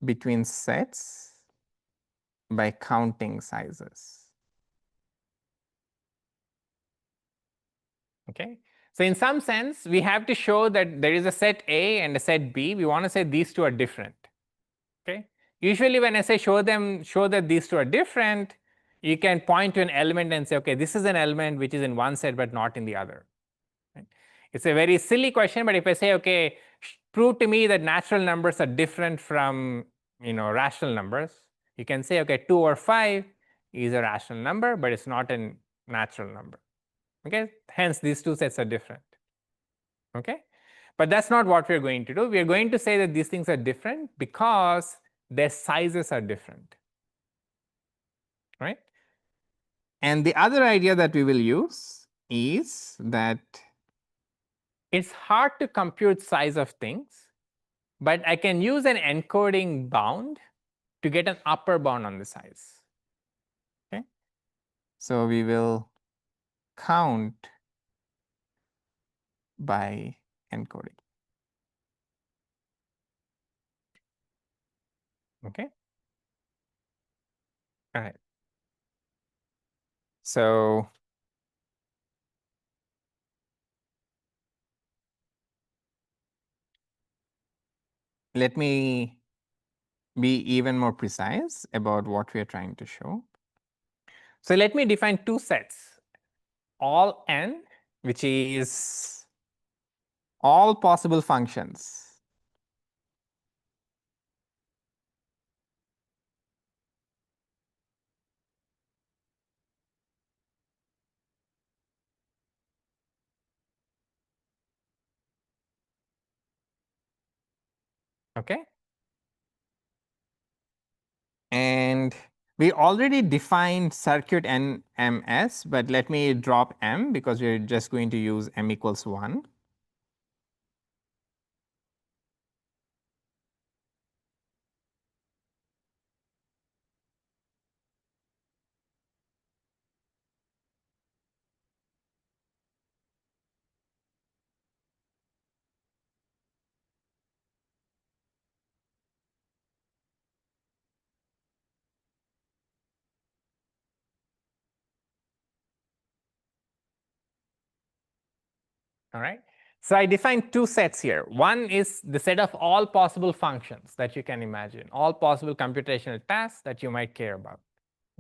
between sets by counting sizes. Okay. So in some sense, we have to show that there is a set A and a set B. We want to say these two are different. Okay. Usually when I say show that these two are different, you can point to an element and say, okay, this is an element which is in one set but not in the other. Right? It's a very silly question, but if I say, okay, prove to me that natural numbers are different from rational numbers, you can say, okay, 2 or 5 is a rational number, but it's not a natural number. Okay, hence these two sets are different. Okay, but that's not what we're going to do. We are going to say that these things are different because their sizes are different, right? And the other idea that we will use is that it's hard to compute size of things, but I can use an encoding bound to get an upper bound on the size. Okay, so we will count by encoding. Okay. All right. So let me be even more precise about what we are trying to show. So let me define two sets, all n, which is all possible functions. Okay. And we already defined circuit NMS, but let me drop M because we're just going to use M equals 1. All right. So I defined two sets here. One is the set of all possible functions that you can imagine, all possible computational tasks that you might care about.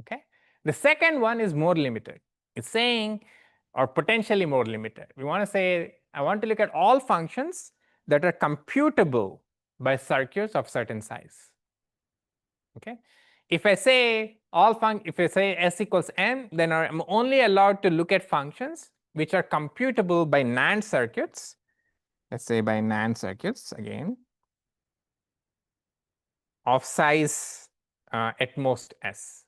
Okay. The second one is more limited. It's saying, or potentially more limited. We want to say, I want to look at all functions that are computable by circuits of certain size. Okay. If I say if I say S equals n, then I'm only allowed to look at functions which are computable by NAND circuits. Let's say by NAND circuits again, of size at most S.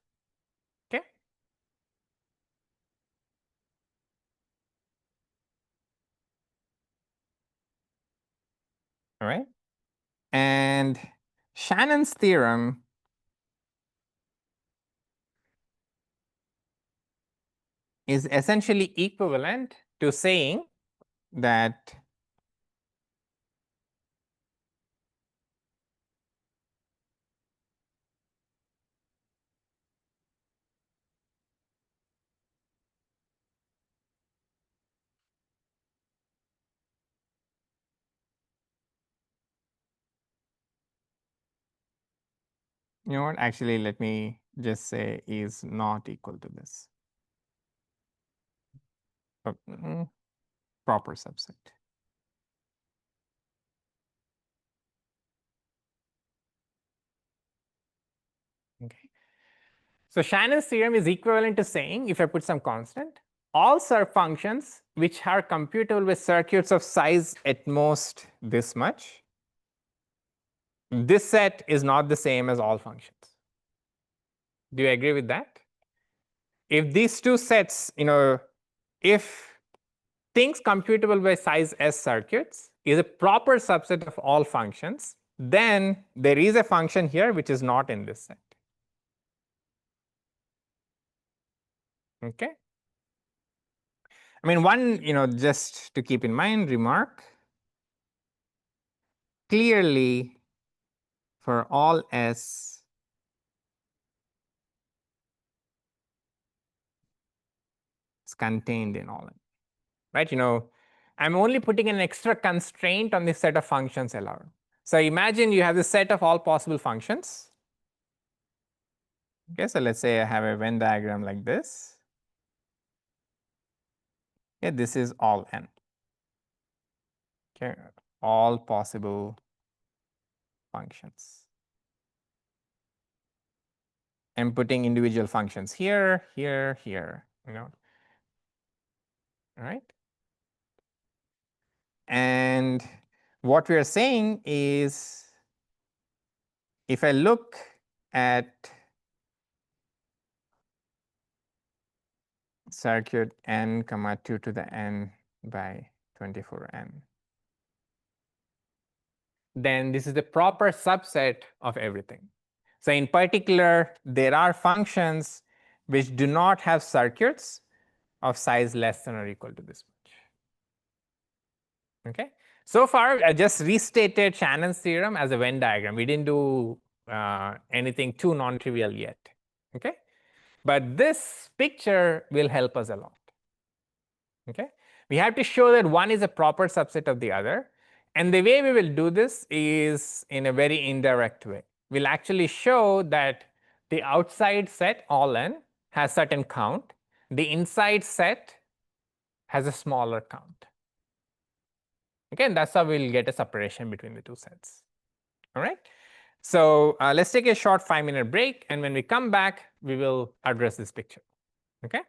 Okay. All right. And Shannon's theorem is essentially equivalent to saying that you know what, actually let me just say is not equal to this. Proper subset. Okay. So Shannon's theorem is equivalent to saying, if I put some constant, all functions which are computable with circuits of size at most this much, this set is not the same as all functions. Do you agree with that? If these two sets, if things computable by size S circuits is a proper subset of all functions, then there is a function here which is not in this set. Okay. I mean, one, just to keep in mind, remark, clearly for all S, it's contained in all N, right? I'm only putting an extra constraint on this set of functions allowed. So imagine you have this set of all possible functions. Okay, so let's say I have a Venn diagram like this. Okay, this is all N. Okay, all possible functions. I'm putting individual functions here, here, here, all right? And what we are saying is, if I look at circuit n comma 2 to the n by 24n, then this is the proper subset of everything. So in particular, there are functions which do not have circuits of size less than or equal to this much. Okay. So far, I just restated Shannon's theorem as a Venn diagram. We didn't do anything too non-trivial yet. Okay. But this picture will help us a lot. Okay. We have to show that one is a proper subset of the other. And the way we will do this is in a very indirect way. We'll actually show that the outside set, all n, has certain count. The inside set has a smaller count. Okay, and that's how we'll get a separation between the two sets. All right. So let's take a short 5-minute break. And when we come back, we will address this picture. Okay.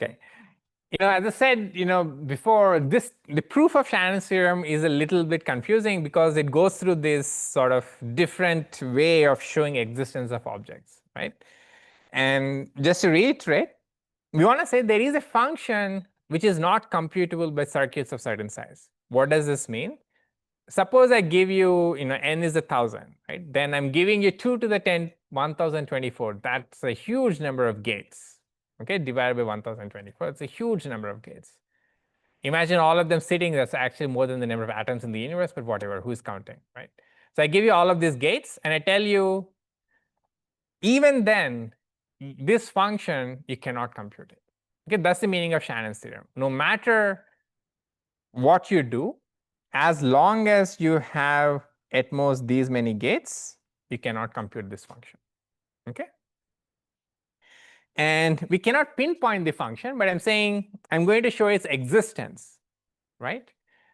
Okay. As I said, before, the proof of Shannon's theorem is a little bit confusing because it goes through this sort of different way of showing existence of objects, right? And just to reiterate, we want to say there is a function which is not computable by circuits of certain size. What does this mean? Suppose I give you, n is 1,000, right? Then I'm giving you 2 to the 10, 1,024. That's a huge number of gates. Okay, divided by 1,024, it's a huge number of gates. Imagine all of them sitting, that's actually more than the number of atoms in the universe, but whatever, who's counting, right? So I give you all of these gates, and I tell you, even then, this function, you cannot compute it. Okay, that's the meaning of Shannon's theorem. No matter what you do, as long as you have at most these many gates, you cannot compute this function. Okay? And we cannot pinpoint the function, but I'm saying I'm going to show its existence, right?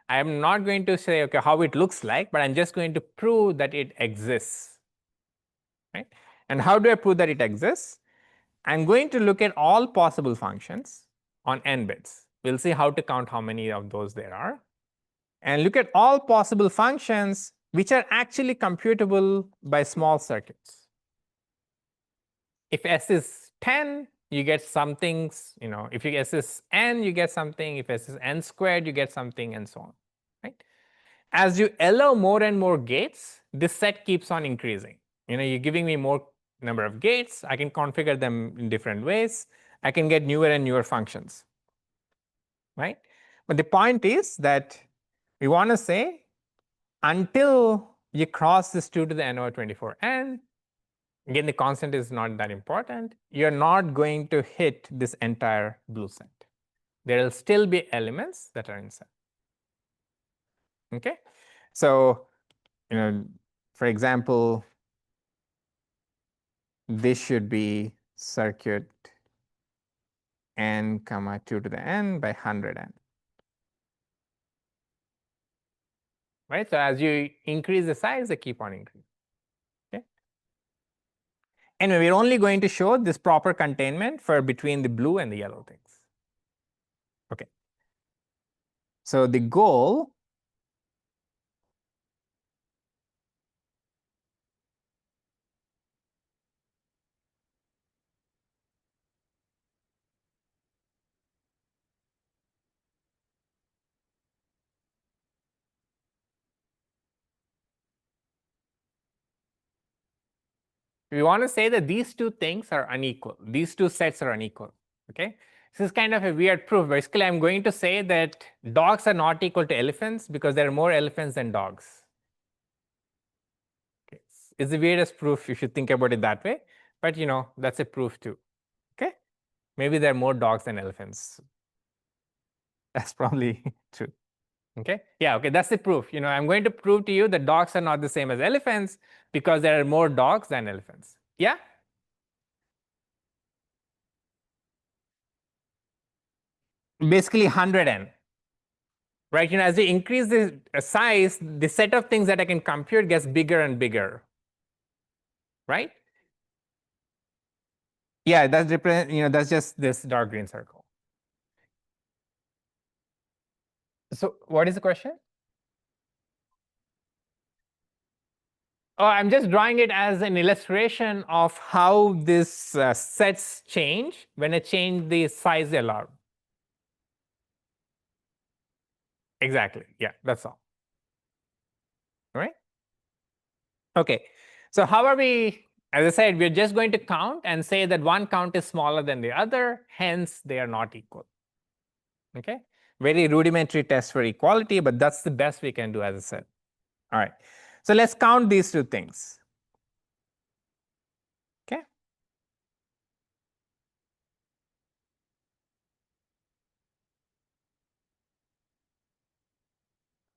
I'm not going to say, okay, how it looks like, but I'm just going to prove that it exists, right? And how do I prove that it exists? I'm going to look at all possible functions on n bits. We'll see how to count how many of those there are. And look at all possible functions which are actually computable by small circuits. If S is 10, you get some things, if S is n, you get something. If S is n squared, you get something, and so on, right? As you allow more and more gates, this set keeps on increasing. You're giving me more number of gates. I can configure them in different ways. I can get newer and newer functions, right? But the point is that we want to say until you cross this 2 to the n over 24n, again, the constant is not that important, you're not going to hit this entire blue set. There will still be elements that are inside. Okay? So, for example, this should be circuit n comma 2 to the n by 100n. Right? So as you increase the size, they keep on increasing. Okay? Anyway, we're only going to show this proper containment for between the blue and the yellow things. Okay. So the goal we want to say that these two things are unequal. These two sets are unequal. Okay. This is kind of a weird proof. Basically, I'm going to say that dogs are not equal to elephants because there are more elephants than dogs. Okay. It's the weirdest proof. You should think about it that way. But that's a proof too. Okay. Maybe there are more dogs than elephants. That's probably true. Okay. Yeah. Okay. That's the proof. I'm going to prove to you that dogs are not the same as elephants because there are more dogs than elephants. Yeah. Basically 100n. Right? As you increase the size, the set of things that I can compute gets bigger and bigger. Right? Yeah, that's that's just this dark green circle. So what is the question? Oh, I'm just drawing it as an illustration of how this sets change when I change the size allowed. Exactly. Yeah, that's all. All right. Okay. So how are we? As I said, we're just going to count and say that one count is smaller than the other, hence they are not equal. Okay. Very rudimentary test for equality, but that's the best we can do, as I said. All right. So let's count these two things. Okay.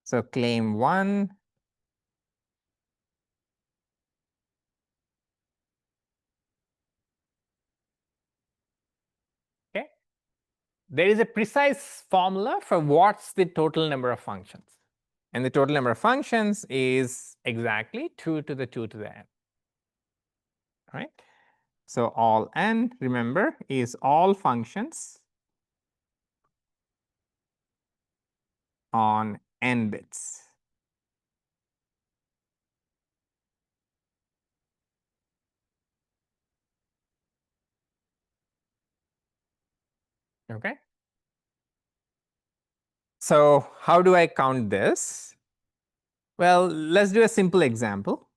So claim 1. Okay. There is a precise formula for what's the total number of functions. And the total number of functions is exactly 2 to the 2 to the n. All right. So all n, remember, is all functions on n bits. Okay. So how do I count this? Well, let's do a simple example.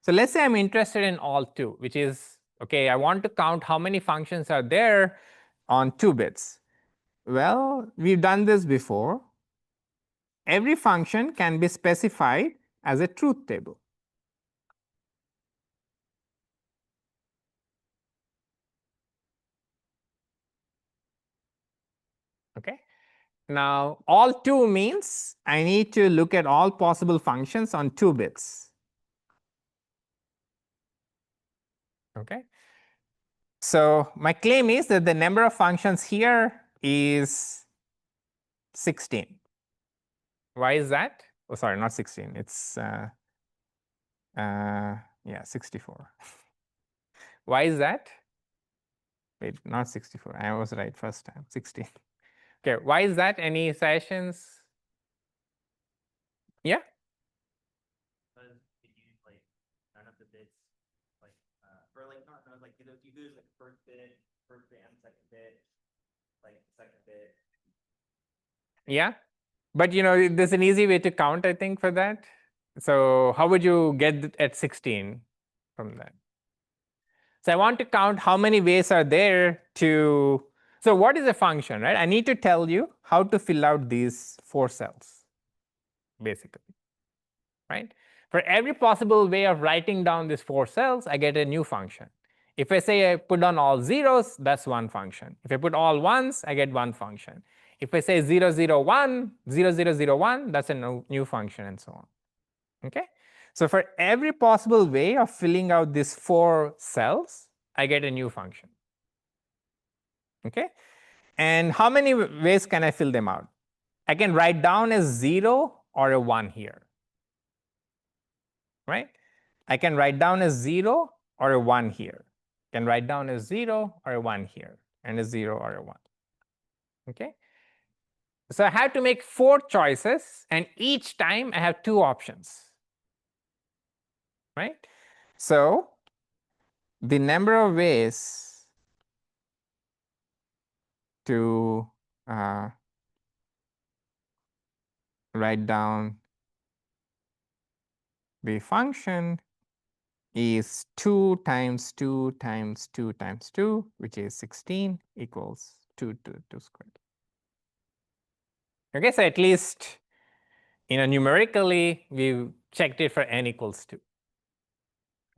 So let's say I'm interested in all 2, which is, okay, I want to count how many functions are there on 2 bits. Well, we've done this before. Every function can be specified as a truth table. Okay. Now, all 2 means I need to look at all possible functions on 2 bits. Okay. So my claim is that the number of functions here is 16. Why is that? Oh, sorry, not 16. It's yeah, 64. Why is that? Wait, not 64. I was right first time. 16. Okay, why is that? Any suggestions? Yeah. Because you use like none of the bits, like or like not like you use like first bit and second bit, like second bit. Yeah. But there's an easy way to count, I think, for that. So how would you get at 16 from that? So I want to count how many ways are there to. So what is a function, right? I need to tell you how to fill out these 4 cells, basically, right? For every possible way of writing down these 4 cells, I get a new function. If I say I put down all zeros, that's one function. If I put all ones, I get one function. If I say 0, 0, 1, 0, 0, 0, 1, that's a new function, and so on. Okay? So for every possible way of filling out these 4 cells, I get a new function. Okay? And how many ways can I fill them out? I can write down a 0 or a 1 here. Right? I can write down a 0 or a 1 here. I can write down a 0 or a 1 here, and a 0 or a 1. Okay? So I have to make 4 choices, and each time I have 2 options. Right? So the number of ways to write down the function is 2 times 2 times 2 times 2, which is 16, equals 2 squared. Okay, so at least numerically, we've checked it for n equals 2.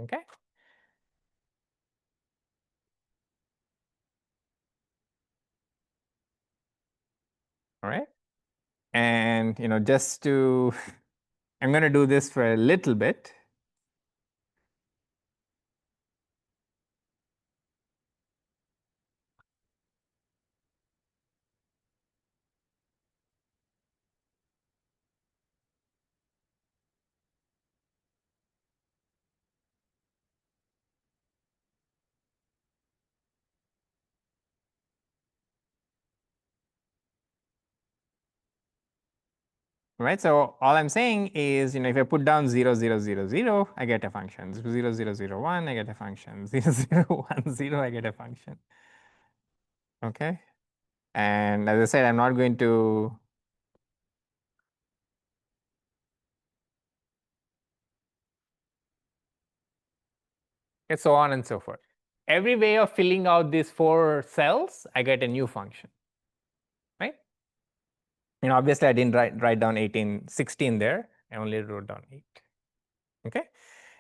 Okay. All right. And just to, I'm going to do this for a little bit. Right, so all I'm saying is, if I put down 0, 0, 0, 0, I get a function. 0, 0, 0, 1, I get a function. 0, 0, 1, 0, I get a function. Okay, and as I said, I'm not going to so on and so forth. Every way of filling out these 4 cells, I get a new function, right? Obviously, I didn't write down 16 there. I only wrote down 8. Okay,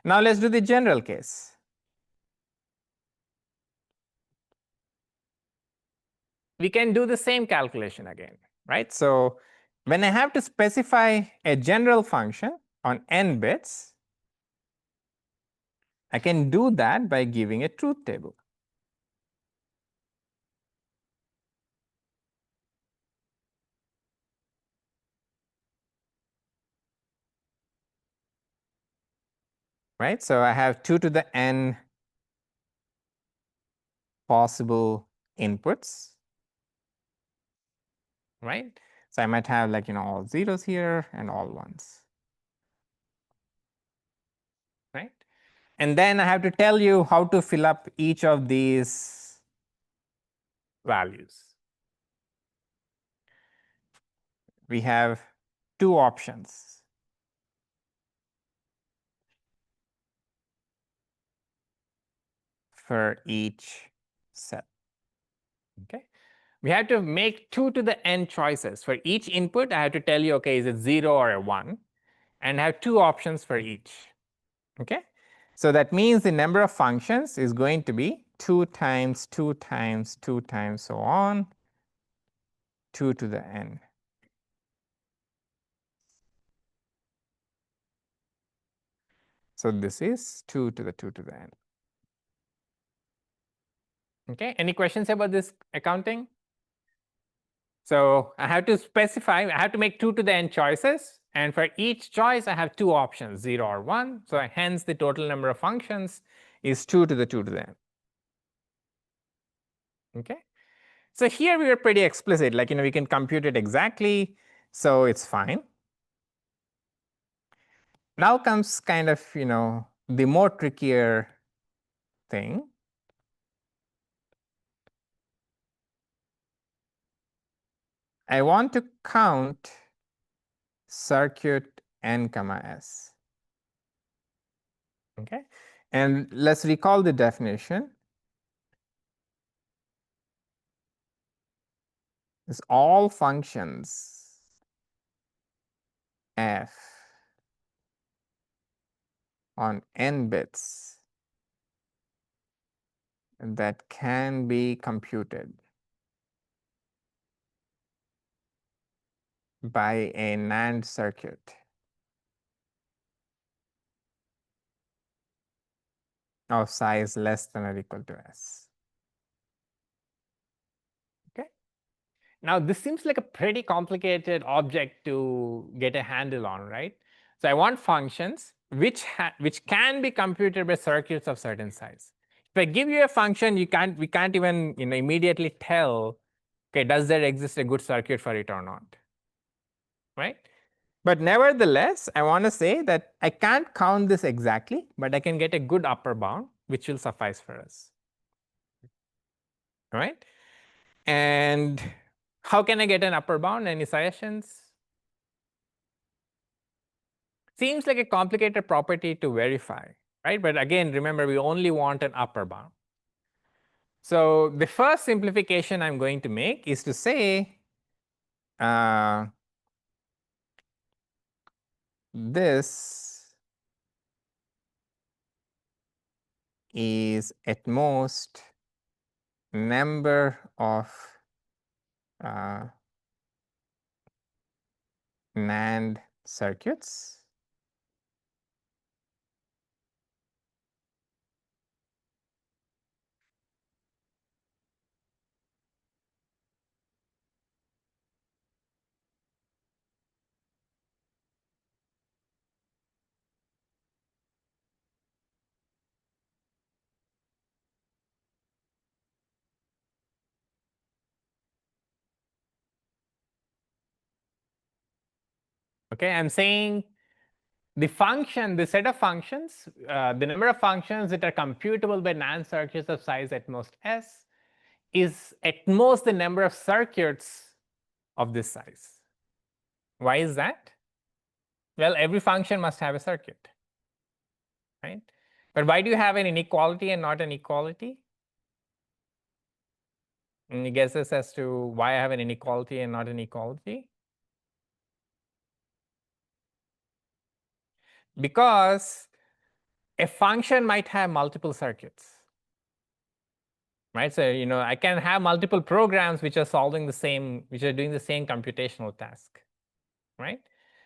now let's do the general case. We can do the same calculation again, right? So when I have to specify a general function on n bits, I can do that by giving a truth table. Right, so I have 2 to the n possible inputs, right? So I might have like all zeros here and all ones, right? And then I have to tell you how to fill up each of these values. We have 2 options. For each cell. Okay, we have to make 2 to the n choices. For each input, I have to tell you, okay, is it 0 or a 1? And I have 2 options for each. Okay, so that means the number of functions is going to be 2 times 2 times 2 times so on, 2 to the n. So this is 2 to the 2 to the n. Okay, any questions about this accounting? So I have to specify, I have to make 2 to the n choices. And for each choice, I have 2 options, 0 or 1. So hence, the total number of functions is 2 to the 2 to the n. Okay. So here we are pretty explicit, like we can compute it exactly, so it's fine. Now comes kind of the more trickier thing. I want to count circuit n comma s. Okay, and let's recall the definition. Is all functions f on n bits that can be computed by a NAND circuit of size less than or equal to s. Okay. Now this seems like a pretty complicated object to get a handle on, right? So I want functions which can be computed by circuits of certain size. If I give you a function, we can't even immediately tell, okay, does there exist a good circuit for it or not, right? But nevertheless, I want to say that I can't count this exactly, but I can get a good upper bound, which will suffice for us. All right? And how can I get an upper bound? Any suggestions? Seems like a complicated property to verify. right? But again, remember, we only want an upper bound. So the first simplification I'm going to make is to say this is at most number of NAND circuits Okay, I'm saying the function, the set of functions, the number of functions that are computable by NAND circuits of size at most S is at most the number of circuits of this size. Why is that? Well, every function must have a circuit, right? But why do you have an inequality and not an equality? Any guesses as to why I have an inequality and not an equality? Because a function might have multiple circuits, right? So, I can have multiple programs which are solving the same, which are doing the same computational task, right?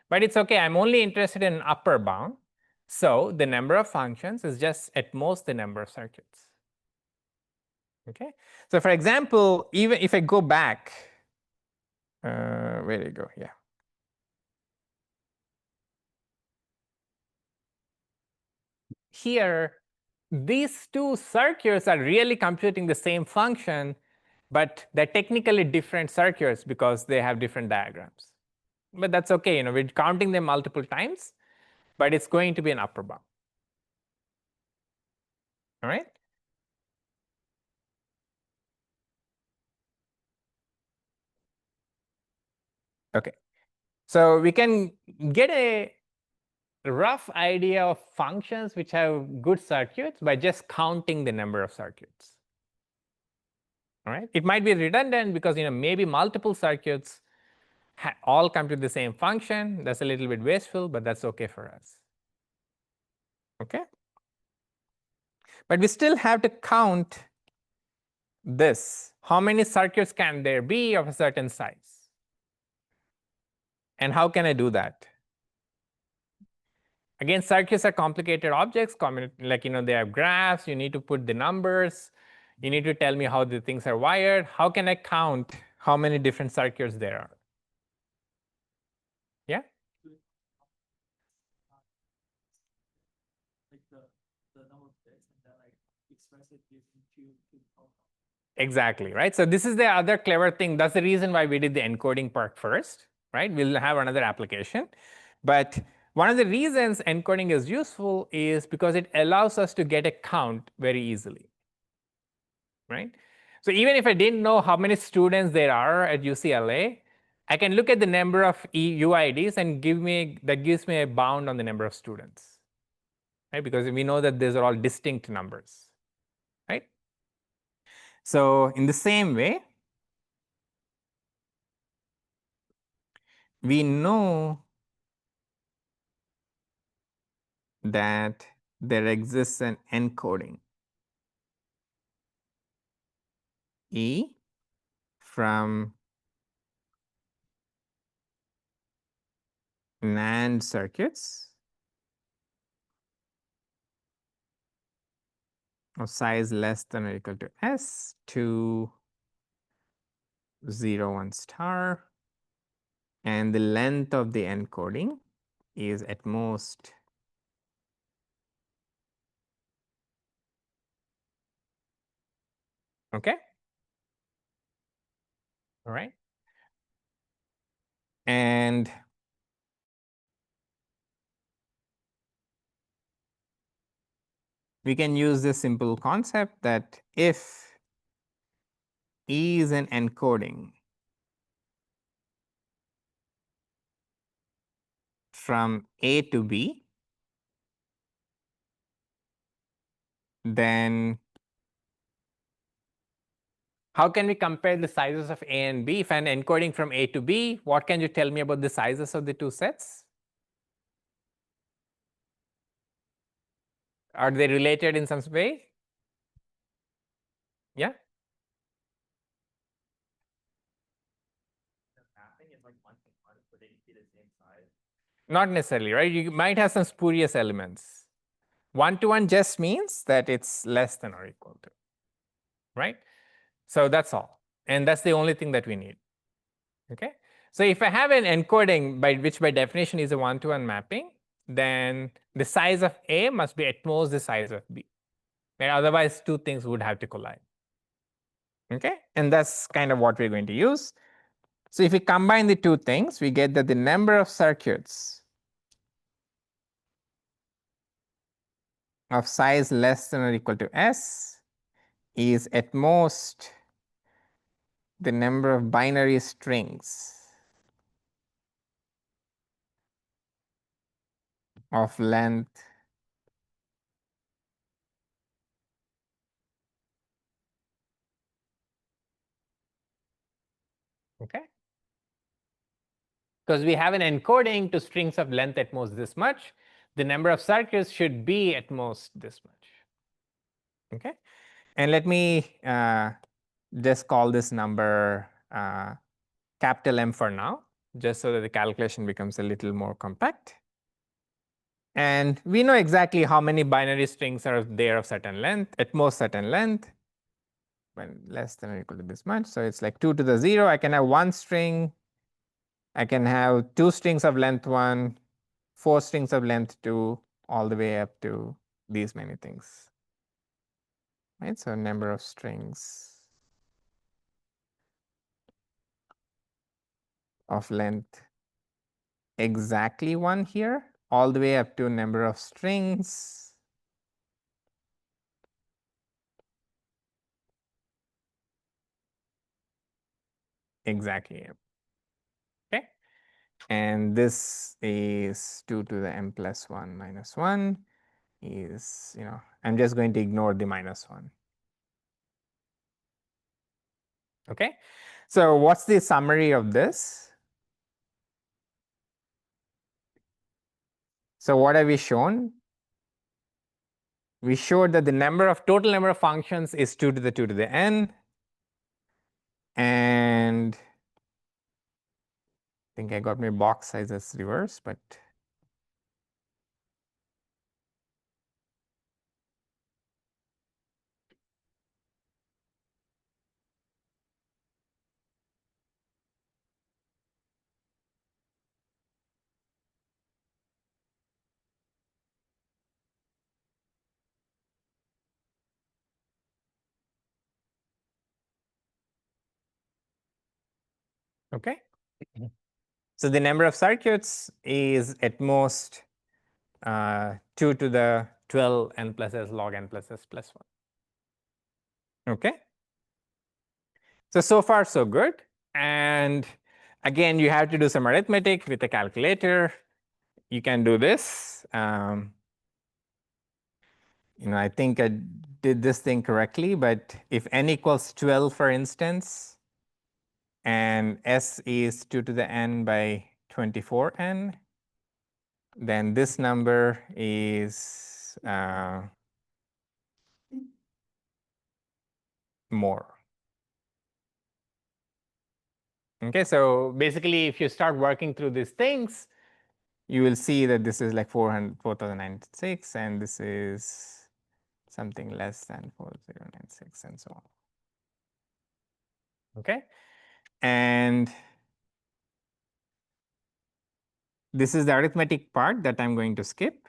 But it's okay, I'm only interested in an upper bound. So the number of functions is just at most the number of circuits. Okay. So for example, even if I go back, where did it go? Yeah. Here, these two circuits are really computing the same function, but they're technically different circuits because they have different diagrams. But that's okay, we're counting them multiple times, but it's going to be an upper bound. All right? Okay. So we can get a rough idea of functions which have good circuits by just counting the number of circuits. All right? It might be redundant because maybe multiple circuits all compute the same function. That's a little bit wasteful, but that's okay for us. Okay? But we still have to count this. How many circuits can there be of a certain size? And how can I do that? Again, circuits are complicated objects, like they have graphs, you need to put the numbers, you need to tell me how the things are wired. How can I count how many different circuits there are? Yeah? Like the number of bits and then like express it using two power. Exactly, right? So this is the other clever thing. That's the reason why we did the encoding part first, right? We'll have another application. But one of the reasons encoding is useful is because it allows us to get a count very easily, right? So even if I didn't know how many students there are at UCLA, I can look at the number of UIDs and that gives me a bound on the number of students, right? Because we know that these are all distinct numbers, right? So in the same way, we know that there exists an encoding E from NAND circuits of size less than or equal to S to 0, 1 star, and the length of the encoding is at most okay. All right. And we can use this simple concept that if E is an encoding from A to B, then how can we compare the sizes of A and B? If I'm encoding from A to B, what can you tell me about the sizes of the two sets? Are they related in some way? Yeah? The mapping is like 1-to-1, so they be the same size. Not necessarily, right? You might have some spurious elements. 1-to-1 just means that it's less than or equal to, right? So that's all. And that's the only thing that we need. Okay? So if I have an encoding which by definition is a 1-to-1 mapping, then the size of A must be at most the size of B. Right? Otherwise, two things would have to collide. Okay? And that's kind of what we're going to use. So if we combine the two things, we get that the number of circuits of size less than or equal to S is at most the number of binary strings of length okay, because we have an encoding to strings of length at most this much. The number of circuits should be at most this much. Okay, and let me just call this number capital M for now, just so that the calculation becomes a little more compact. And we know exactly how many binary strings are there of certain length, at most certain length, when less than or equal to this much. So it's like 2 to the 0. I can have one string. I can have two strings of length 1, 4 strings of length 2, all the way up to these many things. Right? So number of strings of length exactly 1 here, all the way up to number of strings exactly M. Okay, and this is 2 to the M plus 1 minus 1 is, I'm just going to ignore the minus 1. Okay, so what's the summary of this? So what have we shown? We showed that the total number of functions is 2 to the 2 to the n. And I think I got my box sizes reversed, but okay. So the number of circuits is at most 2 to the 12 n plus s log n plus s plus 1. Okay. So far so good. And again, you have to do some arithmetic with a calculator. You can do this. I think I did this thing correctly, but if n equals 12, for instance, and s is 2 to the n by 24n, then this number is more. Okay, so basically, if you start working through these things, you will see that this is like 4096, and this is something less than 4096, and so on. Okay, and this is the arithmetic part that I'm going to skip.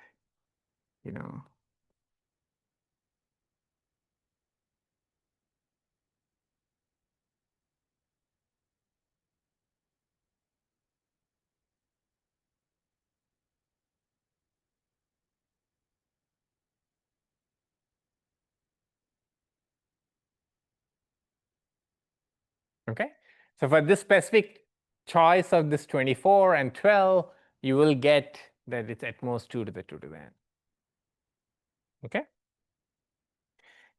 Okay, so for this specific choice of this 24 and 12, you will get that it's at most 2 to the 2 to the n. Okay.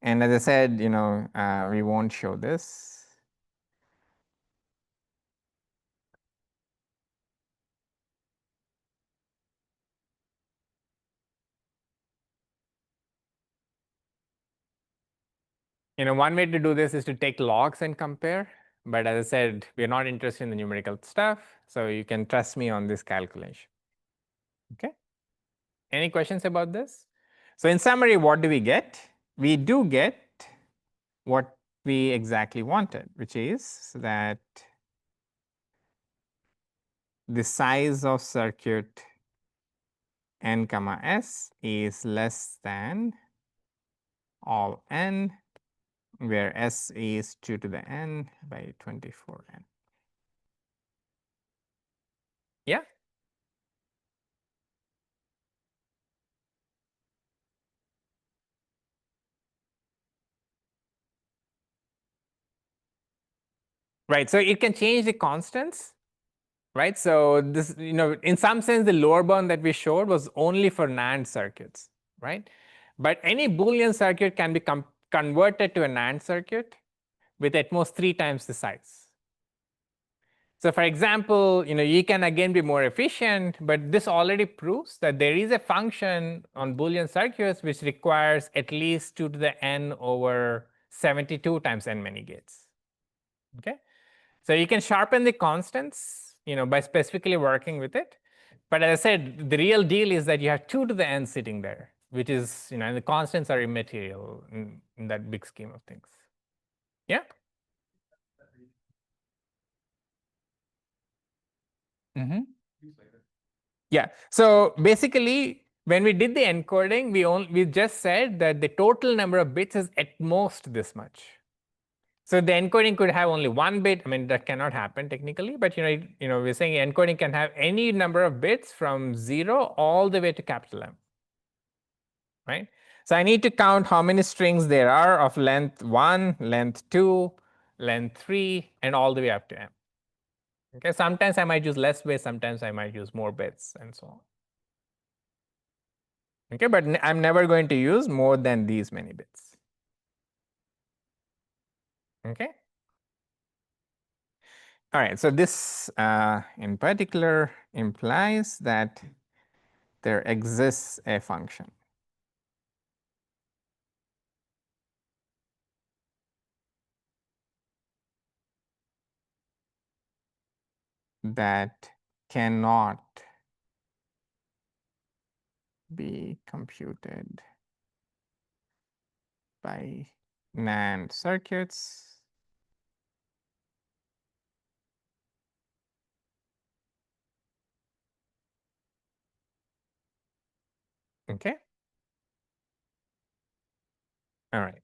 And as I said, we won't show this. One way to do this is to take logs and compare. But as I said, we're not interested in the numerical stuff. So you can trust me on this calculation. Okay. Any questions about this? So in summary, what do we get? We do get what we exactly wanted, which is that the size of circuit n comma s is less than all n, where s is 2 to the n by 24n. Yeah? Right, so it can change the constants, right? So this, in some sense, the lower bound that we showed was only for NAND circuits, right? But any Boolean circuit can be converted to a NAND circuit with at most 3 times the size. So for example, you can again be more efficient, but this already proves that there is a function on Boolean circuits which requires at least 2 to the n over 72 times n many gates. Okay? So you can sharpen the constants, by specifically working with it. But as I said, the real deal is that you have 2 to the n sitting there, which is, and the constants are immaterial in that big scheme of things. Yeah? Mm-hmm. Yeah. So basically, when we did the encoding, we just said that the total number of bits is at most this much. So the encoding could have only 1 bit. I mean, that cannot happen technically, but we're saying encoding can have any number of bits from 0 all the way to capital M. Right? So I need to count how many strings there are of length 1, length 2, length 3, and all the way up to M. Okay, sometimes I might use less bits, sometimes I might use more bits, and so on. Okay, but I'm never going to use more than these many bits. Okay. All right, so this in particular implies that there exists a function that cannot be computed by NAND circuits okay. All right.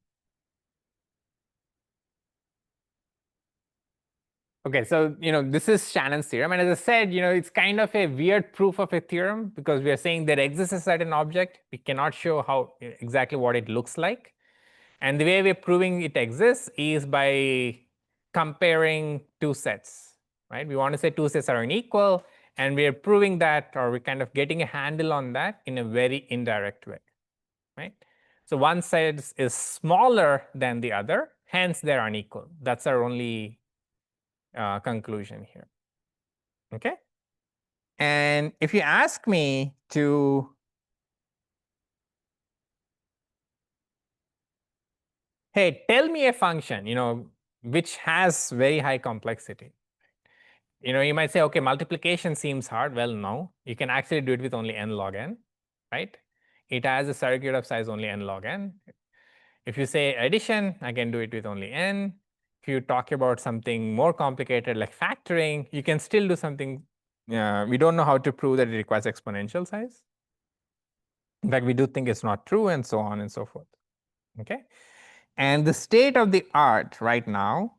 Okay, so this is Shannon's theorem, and as I said, it's kind of a weird proof of a theorem because we are saying there exists a certain object. We cannot show how exactly what it looks like, and the way we're proving it exists is by comparing 2 sets, right? We want to say 2 sets are unequal, and we're proving that, or we're kind of getting a handle on that in a very indirect way, right? So one set is smaller than the other, hence they're unequal. That's our only conclusion here. Okay? And if you ask me to hey, tell me a function, which has very high complexity. You might say, okay, multiplication seems hard. Well, no, you can actually do it with only n log n, right? It has a circuit of size only n log n. If you say addition, I can do it with only n. If you talk about something more complicated like factoring, you can still do something. We don't know how to prove that it requires exponential size. In fact, we do think it's not true, and so on and so forth. Okay? And the state of the art right now,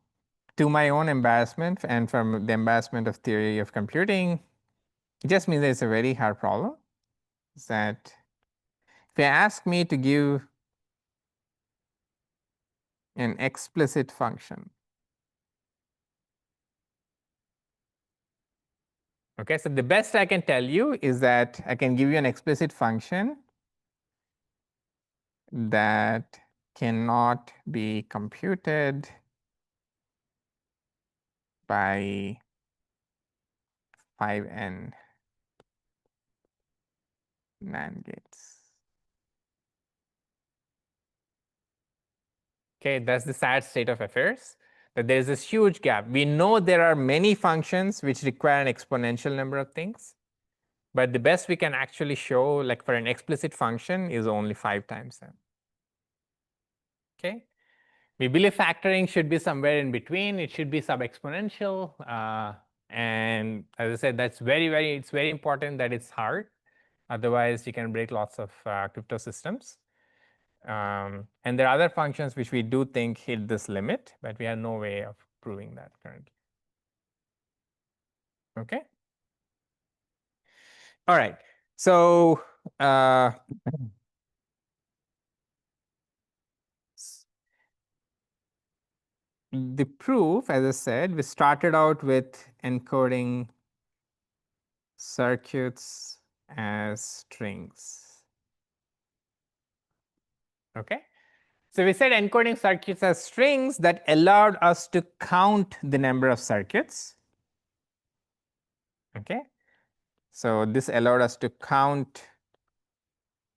to my own embarrassment and from the embarrassment of theory of computing, it just means that it's a very hard problem. Is that if you ask me to give an explicit function, okay, so the best I can tell you is that I can give you an explicit function that cannot be computed by 5n NAND gates. Okay, that's the sad state of affairs, that there's this huge gap. We know there are many functions which require an exponential number of things, but the best we can actually show, like for an explicit function, is only 5 times n. Okay, we believe factoring should be somewhere in between. It should be sub-exponential. And as I said, that's it's very important that it's hard. Otherwise, you can break lots of crypto systems. And there are other functions which we do think hit this limit, but we have no way of proving that currently. Okay. All right. So the proof, as I said, we started out with encoding circuits as strings. Okay. So we said encoding circuits as strings that allowed us to count the number of circuits. Okay. So this allowed us to count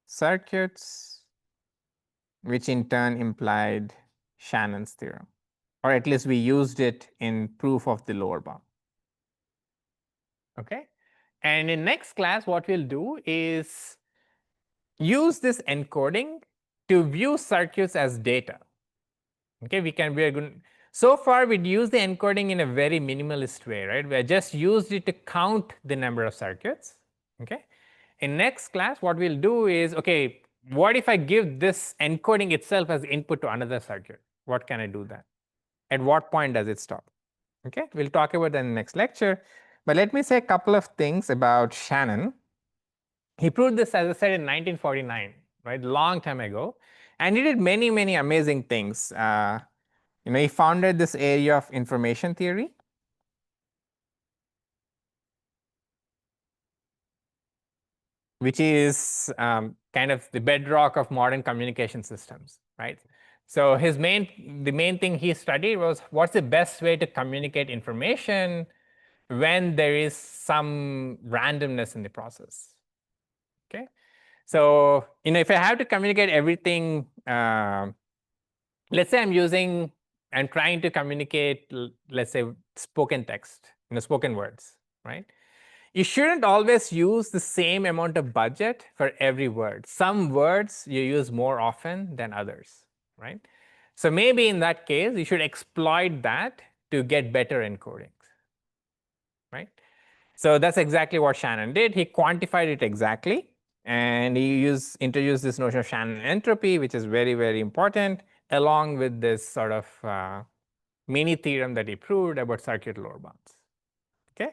circuits, which in turn implied Shannon's theorem, or at least we used it in proof of the lower bound. Okay. And in next class, what we'll do is use this encoding to view circuits as data. Okay, we are going. So far, we'd use the encoding in a very minimalist way, right? We just used it to count the number of circuits. Okay. In next class, what we'll do is, okay, what if I give this encoding itself as input to another circuit? What can I do then? At what point does it stop? Okay, we'll talk about that in the next lecture. But let me say a couple of things about Shannon. He proved this, as I said, in 1949, right, long time ago, and he did many, many amazing things. He founded this area of information theory, which is kind of the bedrock of modern communication systems, right? So the main thing he studied was what's the best way to communicate information when there is some randomness in the process. Okay, so if I have to communicate everything, let's say I'm trying to communicate, let's say, spoken text, spoken words, right? You shouldn't always use the same amount of budget for every word. Some words you use more often than others, right? So maybe in that case, you should exploit that to get better encodings, right? So that's exactly what Shannon did. He quantified it exactly, and he introduced this notion of Shannon entropy, which is very, very important, along with this sort of mini theorem that he proved about circuit lower bounds. Okay,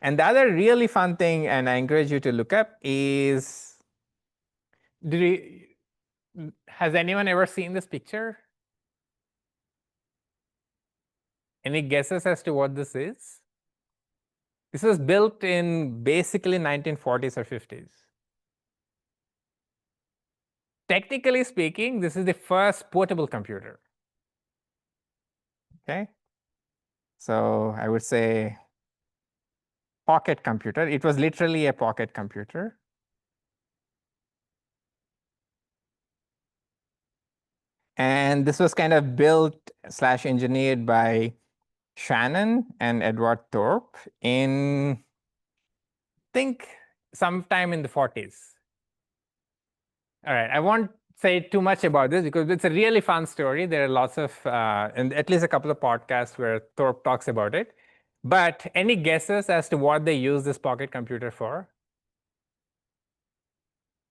and the other really fun thing, and I encourage you to look up, is has anyone ever seen this picture? Any guesses as to what this is? This was built in basically 1940s or 50s. Technically speaking, this is the first portable computer. Okay, so I would say pocket computer. It was literally a pocket computer. And this was kind of built / engineered by Shannon and Edward Thorp in, I think, sometime in the 40s. All right, I won't say too much about this because it's a really fun story. There are lots of, and at least a couple of podcasts where Thorp talks about it. But any guesses as to what they use this pocket computer for?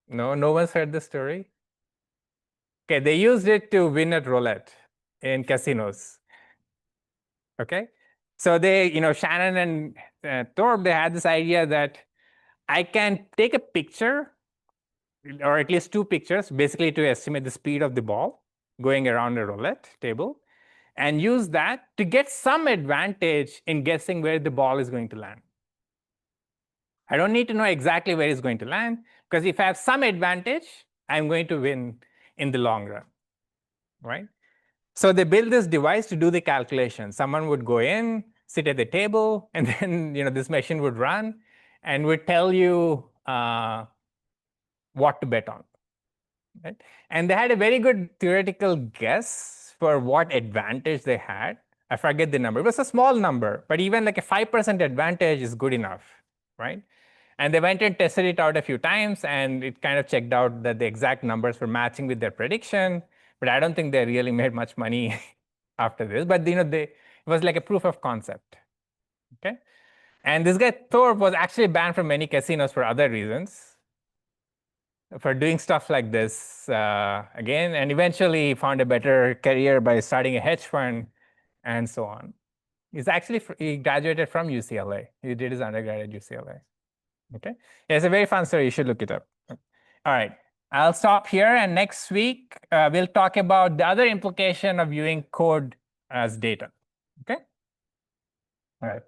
No one's heard this story? Okay, they used it to win at roulette in casinos. Okay, so Shannon and Thorp, they had this idea that I can take a picture, or at least 2 pictures, basically to estimate the speed of the ball going around a roulette table, and use that to get some advantage in guessing where the ball is going to land. I don't need to know exactly where it's going to land, because if I have some advantage, I'm going to win in the long run. right? So they built this device to do the calculation. Someone would go in, sit at the table, and then this machine would run and would tell you what to bet on. Right? And they had a very good theoretical guess for what advantage they had. I forget the number. It was a small number, but even like a 5% advantage is good enough, right? And they went and tested it out a few times, and it kind of checked out that the exact numbers were matching with their prediction. But I don't think they really made much money after this. But it was like a proof of concept. Okay, and this guy Thorpe was actually banned from many casinos for other reasons, for doing stuff like this again, and eventually found a better career by starting a hedge fund and so on. He graduated from UCLA. He did his undergrad at UCLA. Okay, yeah, it's a very fun story. You should look it up. All right, I'll stop here, and next week we'll talk about the other implication of viewing code as data. Okay, all right.